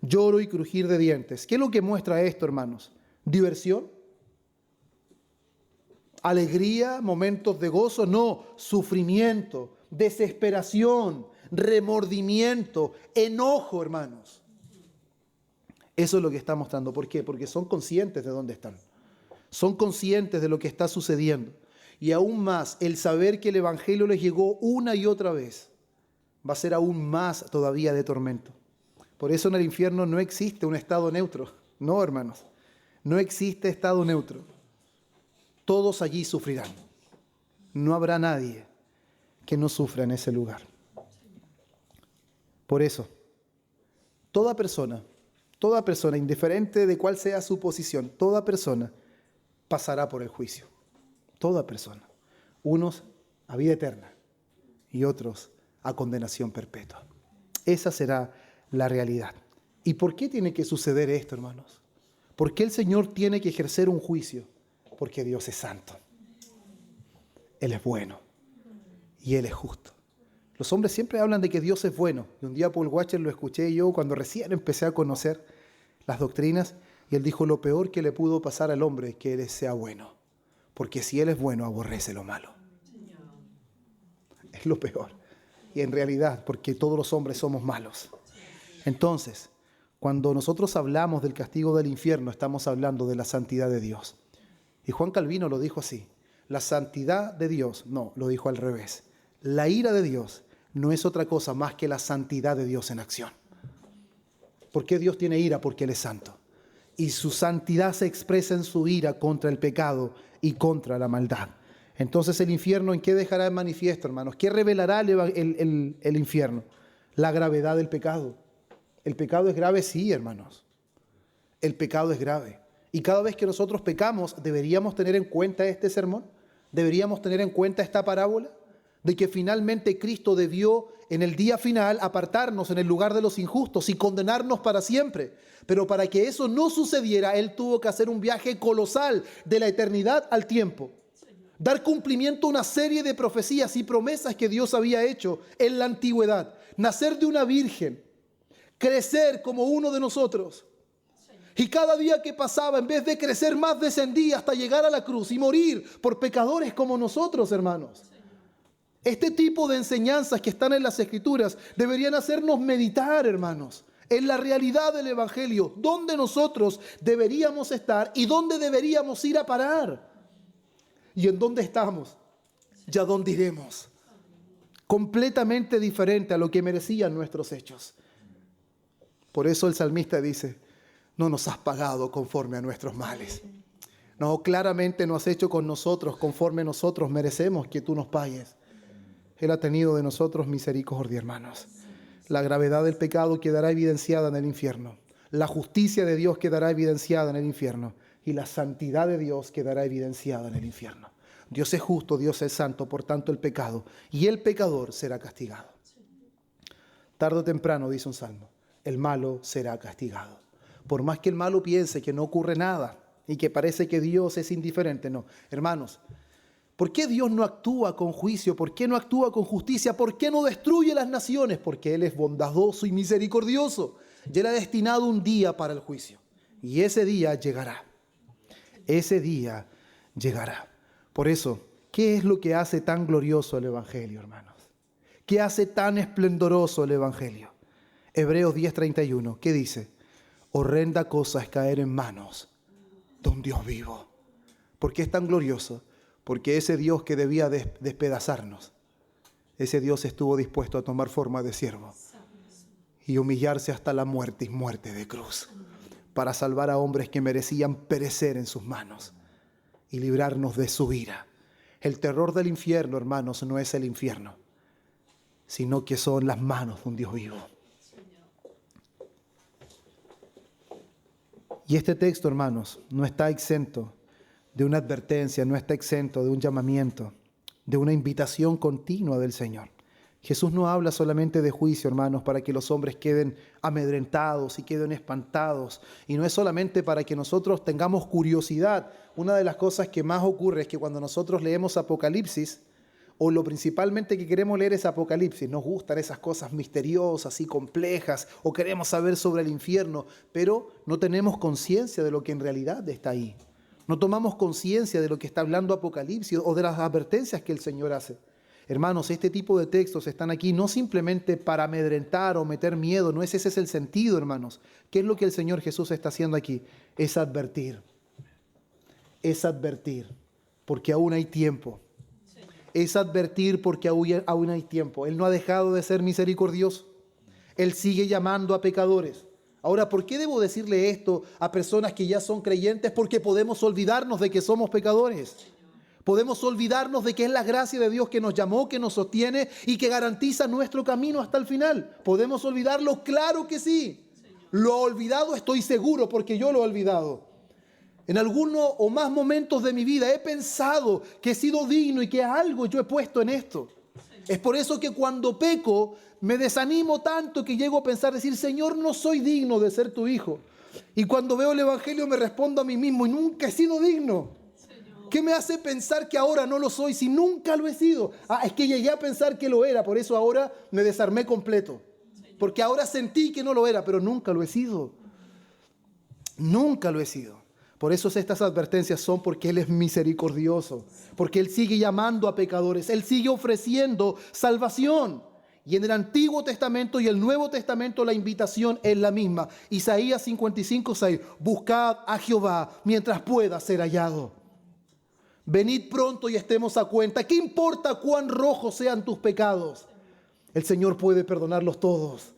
Lloro y crujir de dientes. ¿Qué es lo que muestra esto, hermanos? ¿Diversión? ¿Alegría? ¿Momentos de gozo? No, sufrimiento, desesperación, remordimiento, enojo, hermanos. Eso es lo que está mostrando. ¿Por qué? Porque son conscientes de dónde están. Son conscientes de lo que está sucediendo. Y aún más, el saber que el Evangelio les llegó una y otra vez va a ser aún más todavía de tormento. Por eso en el infierno no existe un estado neutro. No, hermanos. No existe estado neutro. Todos allí sufrirán. No habrá nadie que no sufra en ese lugar. Por eso, toda persona, indiferente de cuál sea su posición, toda persona pasará por el juicio. Toda persona. Unos a vida eterna y otros a condenación perpetua. Esa será la realidad. ¿Y por qué tiene que suceder esto, hermanos? ¿Por qué el Señor tiene que ejercer un juicio? Porque Dios es santo. Él es bueno y Él es justo. Los hombres siempre hablan de que Dios es bueno. Y un día Paul Washer lo escuché yo cuando recién empecé a conocer las doctrinas, y él dijo: lo peor que le pudo pasar al hombre es que Él sea bueno. Porque si Él es bueno, aborrece lo malo. Es lo peor. Y en realidad, porque todos los hombres somos malos. Entonces, cuando nosotros hablamos del castigo del infierno, estamos hablando de la santidad de Dios. Y Juan Calvino lo dijo así: la santidad de Dios, no, lo dijo al revés. La ira de Dios no es otra cosa más que la santidad de Dios en acción. ¿Por qué Dios tiene ira? Porque Él es santo. Y su santidad se expresa en su ira contra el pecado y contra la maldad. Entonces, ¿el infierno en qué dejará en manifiesto, hermanos? ¿Qué revelará el infierno? La gravedad del pecado. ¿El pecado es grave? Sí, hermanos. El pecado es grave. Y cada vez que nosotros pecamos, ¿deberíamos tener en cuenta este sermón? ¿Deberíamos tener en cuenta esta parábola? De que finalmente Cristo debió en el día final apartarnos en el lugar de los injustos y condenarnos para siempre. Pero para que eso no sucediera, Él tuvo que hacer un viaje colosal de la eternidad al tiempo. Dar cumplimiento a una serie de profecías y promesas que Dios había hecho en la antigüedad. Nacer de una virgen. Crecer como uno de nosotros. Y cada día que pasaba, en vez de crecer más, descendía hasta llegar a la cruz y morir por pecadores como nosotros, hermanos. Este tipo de enseñanzas que están en las Escrituras deberían hacernos meditar, hermanos, en la realidad del Evangelio, dónde nosotros deberíamos estar y dónde deberíamos ir a parar. ¿Y en dónde estamos? ¿Y a dónde iremos? Completamente diferente a lo que merecían nuestros hechos. Por eso el salmista dice: no nos has pagado conforme a nuestros males. No, claramente no has hecho con nosotros conforme nosotros merecemos que tú nos pagues. Él ha tenido de nosotros misericordia, hermanos. La gravedad del pecado quedará evidenciada en el infierno. La justicia de Dios quedará evidenciada en el infierno. Y la santidad de Dios quedará evidenciada en el infierno. Dios es justo, Dios es santo, por tanto el pecado y el pecador será castigado. Tarde o temprano, dice un salmo, el malo será castigado. Por más que el malo piense que no ocurre nada y que parece que Dios es indiferente, no. Hermanos, ¿por qué Dios no actúa con juicio? ¿Por qué no actúa con justicia? ¿Por qué no destruye las naciones? Porque Él es bondadoso y misericordioso. Y Él ha destinado un día para el juicio. Y ese día llegará. Ese día llegará. Por eso, ¿qué es lo que hace tan glorioso el Evangelio, hermanos? ¿Qué hace tan esplendoroso el Evangelio? Hebreos 10:31, ¿qué dice? Horrenda cosa es caer en manos de un Dios vivo. ¿Por qué es tan glorioso? Porque ese Dios que debía despedazarnos, ese Dios estuvo dispuesto a tomar forma de siervo y humillarse hasta la muerte y muerte de cruz para salvar a hombres que merecían perecer en sus manos y librarnos de su ira. El terror del infierno, hermanos, no es el infierno, sino que son las manos de un Dios vivo. Y este texto, hermanos, no está exento de una advertencia, no está exento de un llamamiento, de una invitación continua del Señor. Jesús no habla solamente de juicio, hermanos, para que los hombres queden amedrentados y queden espantados. Y no es solamente para que nosotros tengamos curiosidad. Una de las cosas que más ocurre es que cuando nosotros leemos Apocalipsis, o lo principalmente que queremos leer es Apocalipsis, nos gustan esas cosas misteriosas y complejas, o queremos saber sobre el infierno, pero no tenemos conciencia de lo que en realidad está ahí. No tomamos conciencia de lo que está hablando Apocalipsis o de las advertencias que el Señor hace. Hermanos, este tipo de textos están aquí no simplemente para amedrentar o meter miedo, no es ese es el sentido, hermanos. ¿Qué es lo que el Señor Jesús está haciendo aquí? Es advertir, porque aún hay tiempo. Es advertir porque aún hay tiempo. Él no ha dejado de ser misericordioso. Él sigue llamando a pecadores. Ahora, ¿por qué debo decirle esto a personas que ya son creyentes? Porque podemos olvidarnos de que somos pecadores. Podemos olvidarnos de que es la gracia de Dios que nos llamó, que nos sostiene y que garantiza nuestro camino hasta el final. ¿Podemos olvidarlo? Claro que sí. Lo he olvidado, estoy seguro, porque yo lo he olvidado. En alguno o más momentos de mi vida he pensado que he sido digno y que algo yo he puesto en esto. Es por eso que cuando peco me desanimo tanto que llego a pensar, decir, Señor, no soy digno de ser tu hijo. Y cuando veo el Evangelio me respondo a mí mismo, y nunca he sido digno. ¿Qué me hace pensar que ahora no lo soy si nunca lo he sido? Es que llegué a pensar que lo era, por eso ahora me desarmé completo. Porque ahora sentí que no lo era, pero nunca lo he sido. Nunca lo he sido. Por eso estas advertencias son porque Él es misericordioso, porque Él sigue llamando a pecadores, Él sigue ofreciendo salvación. Y en el Antiguo Testamento y el Nuevo Testamento la invitación es la misma. Isaías 55:6, buscad a Jehová mientras pueda ser hallado. Venid pronto y estemos a cuenta. ¿Qué importa cuán rojos sean tus pecados? El Señor puede perdonarlos todos.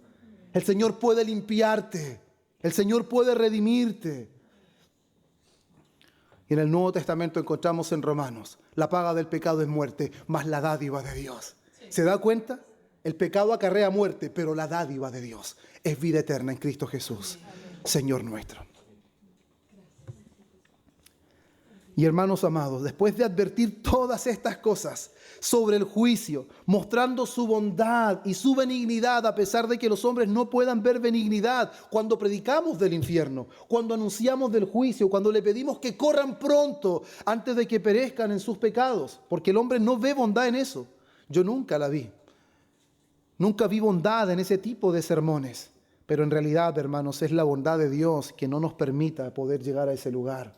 El Señor puede limpiarte. El Señor puede redimirte. Y en el Nuevo Testamento encontramos en Romanos, la paga del pecado es muerte, mas la dádiva de Dios. ¿Se da cuenta? El pecado acarrea muerte, pero la dádiva de Dios es vida eterna en Cristo Jesús, Señor nuestro. Y hermanos amados, después de advertir todas estas cosas sobre el juicio, mostrando su bondad y su benignidad, a pesar de que los hombres no puedan ver benignidad, cuando predicamos del infierno, cuando anunciamos del juicio, cuando le pedimos que corran pronto antes de que perezcan en sus pecados, porque el hombre no ve bondad en eso. Yo nunca la vi. Nunca vi bondad en ese tipo de sermones. Pero en realidad, hermanos, es la bondad de Dios que no nos permita poder llegar a ese lugar.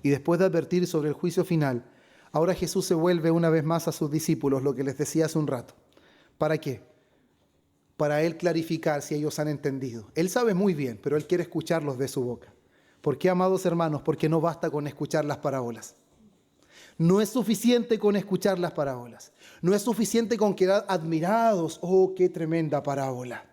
Y después de advertir sobre el juicio final, ahora Jesús se vuelve una vez más a sus discípulos, lo que les decía hace un rato. ¿Para qué? Para Él clarificar si ellos han entendido. Él sabe muy bien, pero Él quiere escucharlos de su boca. ¿Por qué, amados hermanos? Porque no basta con escuchar las parábolas. No es suficiente con escuchar las parábolas. No es suficiente con quedar admirados. ¡Oh, qué tremenda parábola!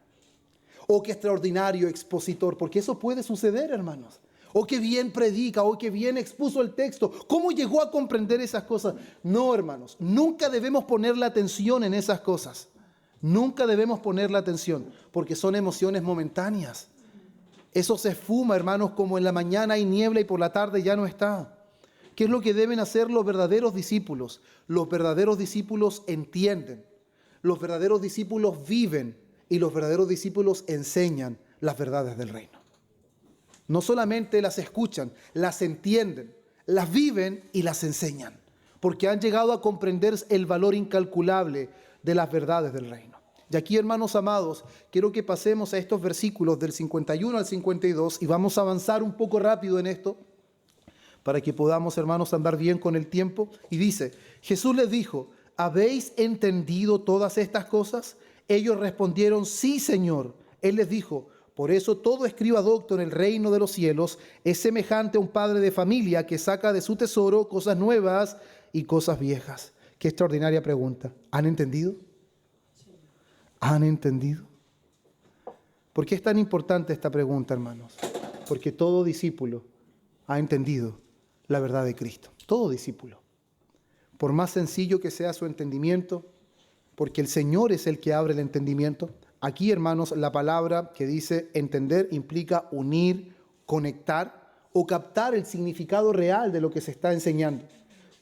¡Oh, qué extraordinario expositor! Porque eso puede suceder, hermanos. ¡Oh, qué bien predica! ¡Oh, qué bien expuso el texto! ¿Cómo llegó a comprender esas cosas? No, hermanos, nunca debemos poner la atención en esas cosas. Nunca debemos poner la atención, porque son emociones momentáneas. Eso se esfuma, hermanos, como en la mañana hay niebla y por la tarde ya no está. ¿Qué es lo que deben hacer los verdaderos discípulos? Los verdaderos discípulos entienden. los verdaderos discípulos viven y los verdaderos discípulos enseñan las verdades del reino. No solamente las escuchan, las entienden, las viven y las enseñan, porque han llegado a comprender el valor incalculable de las verdades del reino. Y aquí, hermanos amados, quiero que pasemos a estos versículos del 51 al 52 y vamos a avanzar un poco rápido en esto para que podamos, hermanos, andar bien con el tiempo. Y dice, Jesús les dijo, ¿habéis entendido todas estas cosas? Ellos respondieron, sí, Señor. Él les dijo, por eso todo escriba docto en el reino de los cielos es semejante a un padre de familia que saca de su tesoro cosas nuevas y cosas viejas. Qué extraordinaria pregunta. ¿Han entendido? ¿Han entendido? ¿Por qué es tan importante esta pregunta, hermanos? Porque todo discípulo ha entendido la verdad de Cristo. Todo discípulo. Por más sencillo que sea su entendimiento, porque el Señor es el que abre el entendimiento. Aquí, hermanos, la palabra que dice entender implica unir, conectar o captar el significado real de lo que se está enseñando.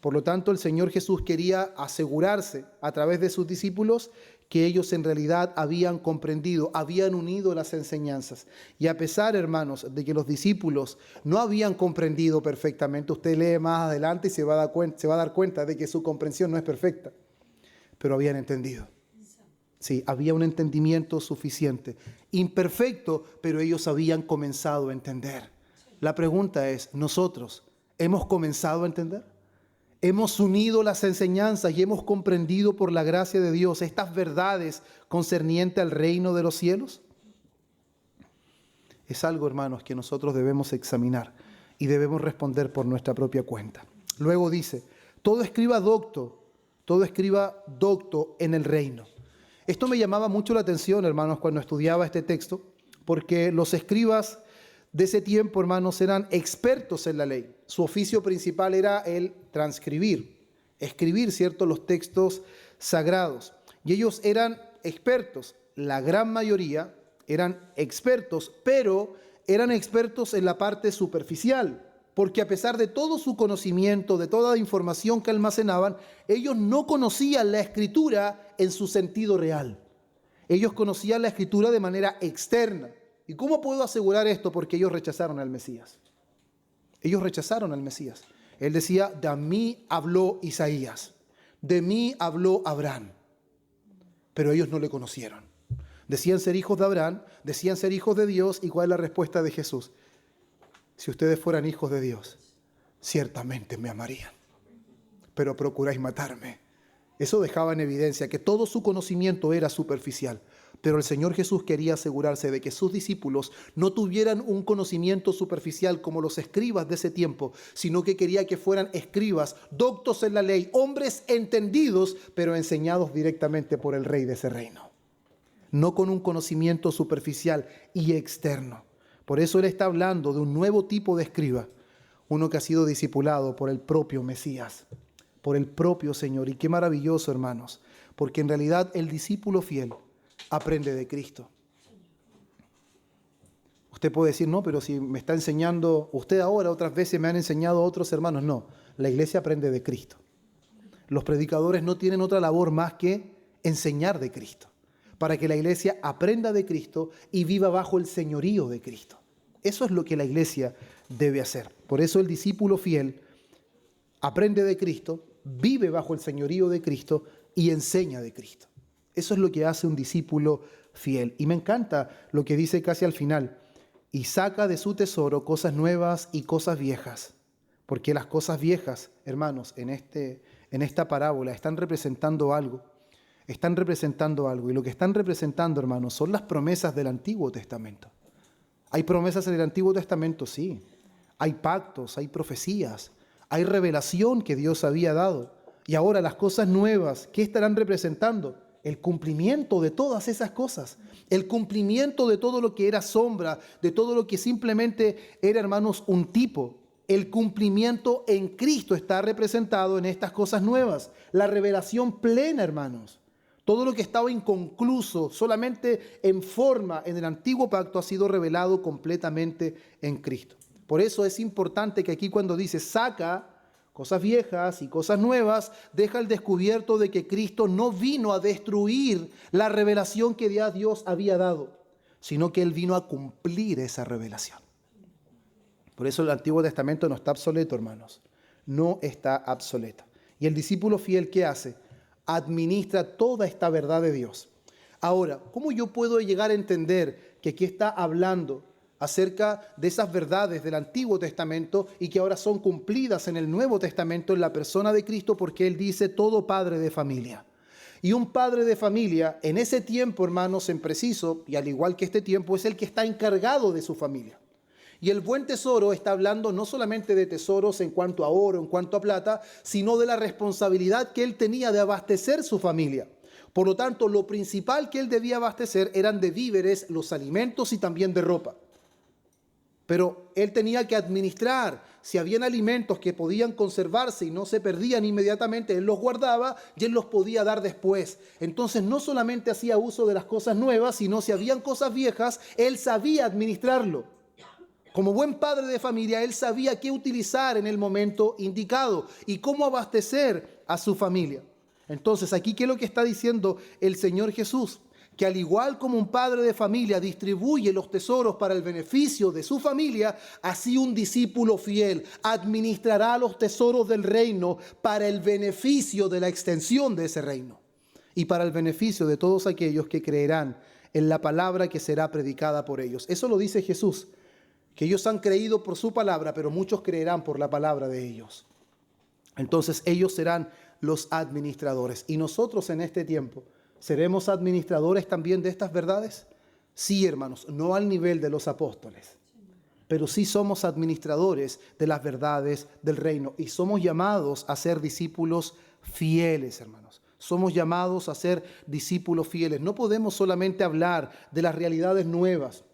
Por lo tanto, el Señor Jesús quería asegurarse a través de sus discípulos que ellos en realidad habían comprendido, habían unido las enseñanzas. Y a pesar, hermanos, de que los discípulos no habían comprendido perfectamente, usted lee más adelante y se va a dar cuenta de que su comprensión no es perfecta, pero habían entendido. Sí, había un entendimiento suficiente, imperfecto, pero ellos habían comenzado a entender. La pregunta es, ¿nosotros hemos comenzado a entender? ¿Hemos unido las enseñanzas y hemos comprendido por la gracia de Dios estas verdades concernientes al reino de los cielos? Es algo, hermanos, que nosotros debemos examinar y debemos responder por nuestra propia cuenta. Luego dice, todo escriba docto en el reino. Esto me llamaba mucho la atención, hermanos, cuando estudiaba este texto, porque los escribas de ese tiempo, hermanos, eran expertos en la ley. Su oficio principal era el transcribir, escribir, ¿cierto?, los textos sagrados. Y ellos eran expertos, la gran mayoría eran expertos, pero eran expertos en la parte superficial, porque a pesar de todo su conocimiento, de toda la información que almacenaban, ellos no conocían la Escritura en su sentido real. Ellos conocían la Escritura de manera externa. ¿Y cómo puedo asegurar esto? Porque ellos rechazaron al Mesías. Ellos rechazaron al Mesías. Él decía, de mí habló Isaías, de mí habló Abraham. Pero ellos no le conocieron. Decían ser hijos de Abraham, decían ser hijos de Dios. ¿Y cuál es la respuesta de Jesús? Si ustedes fueran hijos de Dios, ciertamente me amarían, pero procuráis matarme. Eso dejaba en evidencia que todo su conocimiento era superficial. Pero el Señor Jesús quería asegurarse de que sus discípulos no tuvieran un conocimiento superficial como los escribas de ese tiempo, sino que quería que fueran escribas, doctos en la ley, hombres entendidos, pero enseñados directamente por el Rey de ese reino. No con un conocimiento superficial y externo. Por eso Él está hablando de un nuevo tipo de escriba, uno que ha sido discipulado por el propio Mesías, por el propio Señor. Y qué maravilloso, hermanos, porque en realidad el discípulo fiel aprende de Cristo. Usted puede decir, no, pero si me está enseñando usted ahora, otras veces me han enseñado otros hermanos. No, la iglesia aprende de Cristo. Los predicadores no tienen otra labor más que enseñar de Cristo, para que la iglesia aprenda de Cristo y viva bajo el señorío de Cristo. Eso es lo que la iglesia debe hacer. Por eso el discípulo fiel aprende de Cristo, vive bajo el señorío de Cristo y enseña de Cristo. Eso es lo que hace un discípulo fiel. Y me encanta lo que dice casi al final. Y saca de su tesoro cosas nuevas y cosas viejas. Porque las cosas viejas, hermanos, en esta parábola están representando algo. Están representando algo. Y lo que están representando, hermanos, son las promesas del Antiguo Testamento. ¿Hay promesas en el Antiguo Testamento? Sí. Hay pactos, hay profecías, hay revelación que Dios había dado. Y ahora las cosas nuevas, ¿qué estarán representando? El cumplimiento de todas esas cosas. El cumplimiento de todo lo que era sombra, de todo lo que simplemente era, hermanos, un tipo. El cumplimiento en Cristo está representado en estas cosas nuevas. La revelación plena, hermanos. Todo lo que estaba inconcluso, solamente en forma en el antiguo pacto, ha sido revelado completamente en Cristo. Por eso es importante que aquí cuando dice saca cosas viejas y cosas nuevas, deja al descubierto de que Cristo no vino a destruir la revelación que ya Dios había dado, sino que Él vino a cumplir esa revelación. Por eso el Antiguo Testamento no está obsoleto, hermanos. No está obsoleto. Y el discípulo fiel, ¿qué hace? Administra toda esta verdad de Dios. Ahora, ¿cómo yo puedo llegar a entender que aquí está hablando acerca de esas verdades del Antiguo Testamento y que ahora son cumplidas en el Nuevo Testamento en la persona de Cristo? Porque Él dice todo padre de familia. Y un padre de familia en ese tiempo, hermanos, en preciso, y al igual que este tiempo, es el que está encargado de su familia. Y el buen tesoro está hablando no solamente de tesoros en cuanto a oro, en cuanto a plata, sino de la responsabilidad que él tenía de abastecer su familia. Por lo tanto, lo principal que él debía abastecer eran de víveres, los alimentos y también de ropa. Pero él tenía que administrar. Si habían alimentos que podían conservarse y no se perdían inmediatamente, él los guardaba y él los podía dar después. Entonces no solamente hacía uso de las cosas nuevas, sino si habían cosas viejas, él sabía administrarlo. Como buen padre de familia, él sabía qué utilizar en el momento indicado y cómo abastecer a su familia. Entonces, aquí, ¿qué es lo que está diciendo el Señor Jesús? Que al igual como un padre de familia distribuye los tesoros para el beneficio de su familia, así un discípulo fiel administrará los tesoros del reino para el beneficio de la extensión de ese reino y para el beneficio de todos aquellos que creerán en la palabra que será predicada por ellos. Eso lo dice Jesús, que ellos han creído por su palabra, pero muchos creerán por la palabra de ellos. Entonces ellos serán los administradores. ¿Y nosotros en este tiempo seremos administradores también de estas verdades? Sí, hermanos, no al nivel de los apóstoles, pero sí somos administradores de las verdades del reino y somos llamados a ser discípulos fieles, hermanos. Somos llamados a ser discípulos fieles. No podemos solamente hablar de las realidades nuevas,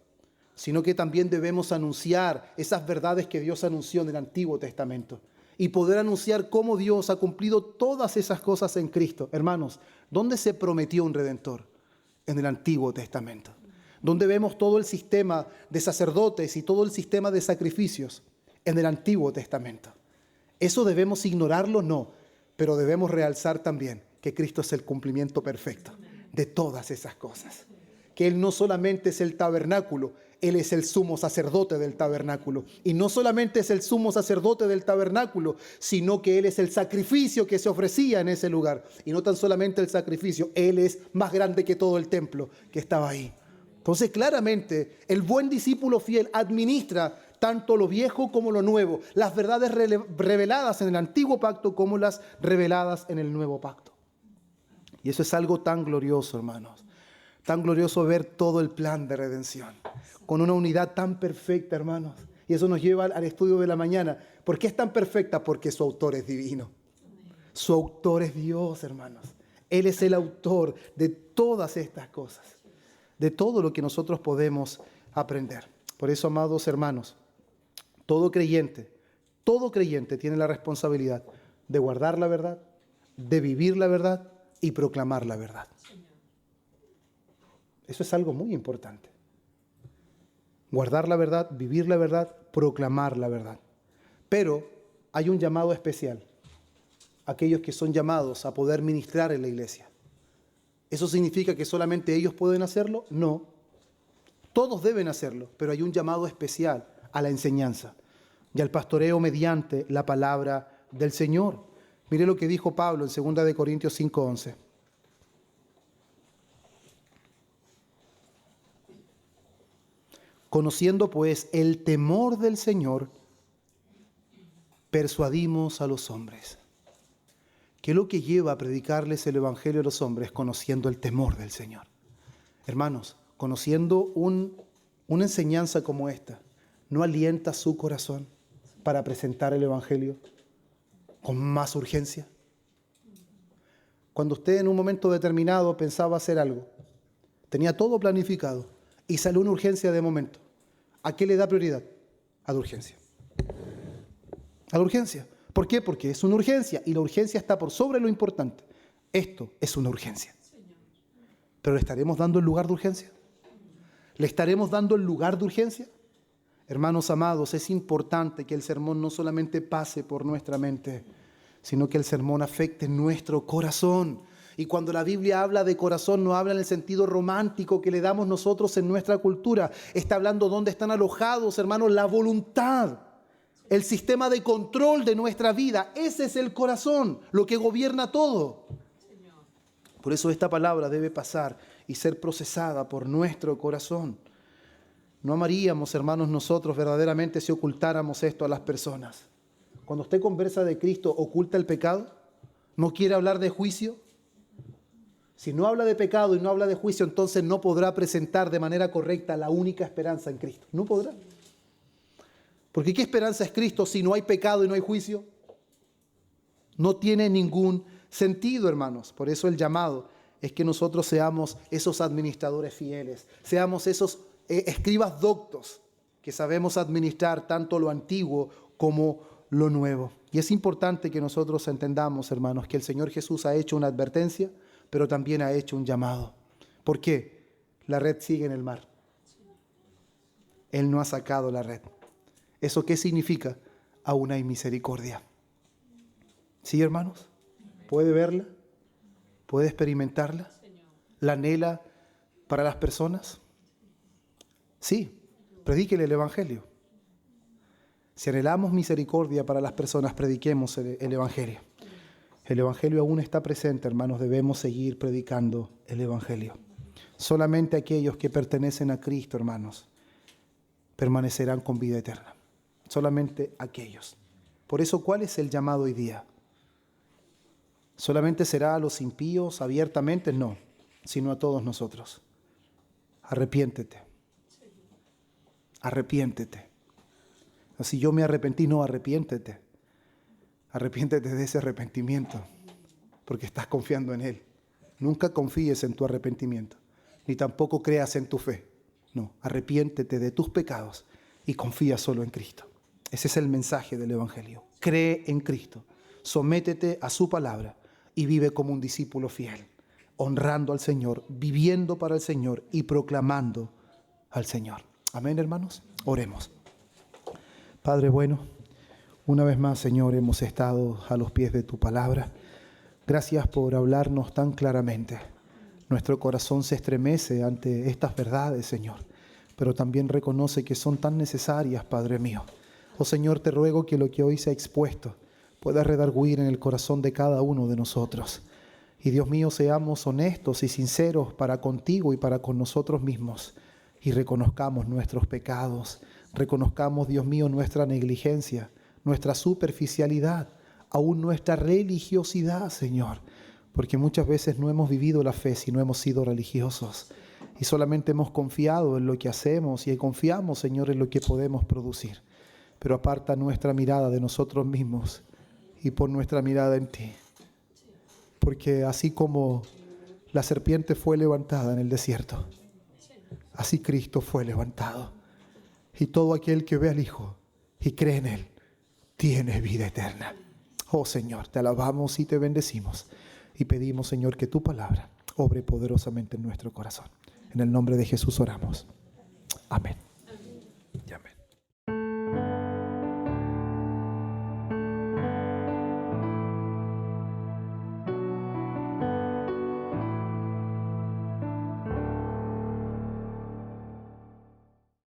sino que también debemos anunciar esas verdades que Dios anunció en el Antiguo Testamento y poder anunciar cómo Dios ha cumplido todas esas cosas en Cristo. Hermanos, ¿dónde se prometió un Redentor? En el Antiguo Testamento. ¿Dónde vemos todo el sistema de sacerdotes y todo el sistema de sacrificios? En el Antiguo Testamento. ¿Eso debemos ignorarlo? No, pero debemos realzar también que Cristo es el cumplimiento perfecto de todas esas cosas. Que Él no solamente es el tabernáculo, Él es el sumo sacerdote del tabernáculo. Y no solamente es el sumo sacerdote del tabernáculo, sino que Él es el sacrificio que se ofrecía en ese lugar. Y no tan solamente el sacrificio, Él es más grande que todo el templo que estaba ahí. Entonces, claramente, el buen discípulo fiel administra tanto lo viejo como lo nuevo, las verdades reveladas en el antiguo pacto como las reveladas en el nuevo pacto. Y eso es algo tan glorioso, hermanos. Tan glorioso ver todo el plan de redención, con una unidad tan perfecta, hermanos. Y eso nos lleva al estudio de la mañana. ¿Por qué es tan perfecta? Porque su autor es divino. Su autor es Dios, hermanos. Él es el autor de todas estas cosas, de todo lo que nosotros podemos aprender. Por eso, amados hermanos, todo creyente tiene la responsabilidad de guardar la verdad, de vivir la verdad y proclamar la verdad. Eso es algo muy importante. Guardar la verdad, vivir la verdad, proclamar la verdad. Pero hay un llamado especial. Aquellos que son llamados a poder ministrar en la iglesia. ¿Eso significa que solamente ellos pueden hacerlo? No. Todos deben hacerlo, pero hay un llamado especial a la enseñanza y al pastoreo mediante la palabra del Señor. Mire lo que dijo Pablo en 2 Corintios 5:11. Conociendo pues el temor del Señor, persuadimos a los hombres. ¿Qué es lo que lleva a predicarles el Evangelio a los hombres? Conociendo el temor del Señor. Hermanos, conociendo una enseñanza como esta, ¿no alienta su corazón para presentar el Evangelio con más urgencia? Cuando usted en un momento determinado pensaba hacer algo, tenía todo planificado, y salió una urgencia de momento. ¿A qué le da prioridad? A la urgencia. A la urgencia. ¿Por qué? Porque es una urgencia y la urgencia está por sobre lo importante. Esto es una urgencia. ¿Pero le estaremos dando el lugar de urgencia? ¿Le estaremos dando el lugar de urgencia? Hermanos amados, es importante que el sermón no solamente pase por nuestra mente, sino que el sermón afecte nuestro corazón. Y cuando la Biblia habla de corazón, no habla en el sentido romántico que le damos nosotros en nuestra cultura. Está hablando dónde están alojados, hermanos, la voluntad, el sistema de control de nuestra vida. Ese es el corazón, lo que gobierna todo. Por eso esta palabra debe pasar y ser procesada por nuestro corazón. No amaríamos, hermanos, nosotros verdaderamente si ocultáramos esto a las personas. Cuando usted conversa de Cristo, ¿oculta el pecado? ¿No quiere hablar de juicio? Si no habla de pecado y no habla de juicio, entonces no podrá presentar de manera correcta la única esperanza en Cristo. No podrá. Porque ¿qué esperanza es Cristo si no hay pecado y no hay juicio? No tiene ningún sentido, hermanos. Por eso el llamado es que nosotros seamos esos administradores fieles, seamos esos escribas doctos que sabemos administrar tanto lo antiguo como lo nuevo. Y es importante que nosotros entendamos, hermanos, que el Señor Jesús ha hecho una advertencia, pero también ha hecho un llamado. ¿Por qué? La red sigue en el mar. Él no ha sacado la red. ¿Eso qué significa? Aún hay misericordia. ¿Sí, hermanos? ¿Puede verla? ¿Puede experimentarla? ¿La anhela para las personas? Sí, predíquele el Evangelio. Si anhelamos misericordia para las personas, prediquemos el Evangelio. El Evangelio aún está presente, hermanos, debemos seguir predicando el Evangelio. Solamente aquellos que pertenecen a Cristo, hermanos, permanecerán con vida eterna. Solamente aquellos. Por eso, ¿cuál es el llamado hoy día? ¿Solamente será a los impíos abiertamente? No, sino a todos nosotros. Arrepiéntete. Arrepiéntete. Si yo me arrepentí, no, arrepiéntete. Arrepiéntete de ese arrepentimiento, porque estás confiando en Él. Nunca confíes en tu arrepentimiento, ni tampoco creas en tu fe. No, arrepiéntete de tus pecados y confía solo en Cristo. Ese es el mensaje del Evangelio. Cree en Cristo, sométete a su palabra y vive como un discípulo fiel, honrando al Señor, viviendo para el Señor y proclamando al Señor. Amén, hermanos. Oremos. Padre bueno, una vez más, Señor, hemos estado a los pies de tu palabra. Gracias por hablarnos tan claramente. Nuestro corazón se estremece ante estas verdades, Señor, pero también reconoce que son tan necesarias, Padre mío. Oh Señor, te ruego que lo que hoy se ha expuesto pueda redarguir en el corazón de cada uno de nosotros. Y Dios mío, seamos honestos y sinceros para contigo y para con nosotros mismos. Y reconozcamos nuestros pecados, reconozcamos, Dios mío, nuestra negligencia, nuestra superficialidad, aún nuestra religiosidad, Señor, porque muchas veces no hemos vivido la fe si no hemos sido religiosos y solamente hemos confiado en lo que hacemos y confiamos, Señor, en lo que podemos producir. Pero aparta nuestra mirada de nosotros mismos y pon nuestra mirada en ti, porque así como la serpiente fue levantada en el desierto, así Cristo fue levantado. Y todo aquel que ve al Hijo y cree en Él, tiene vida eterna. Oh Señor, te alabamos y te bendecimos. Y pedimos, Señor, que tu palabra obre poderosamente en nuestro corazón. En el nombre de Jesús oramos. Amén.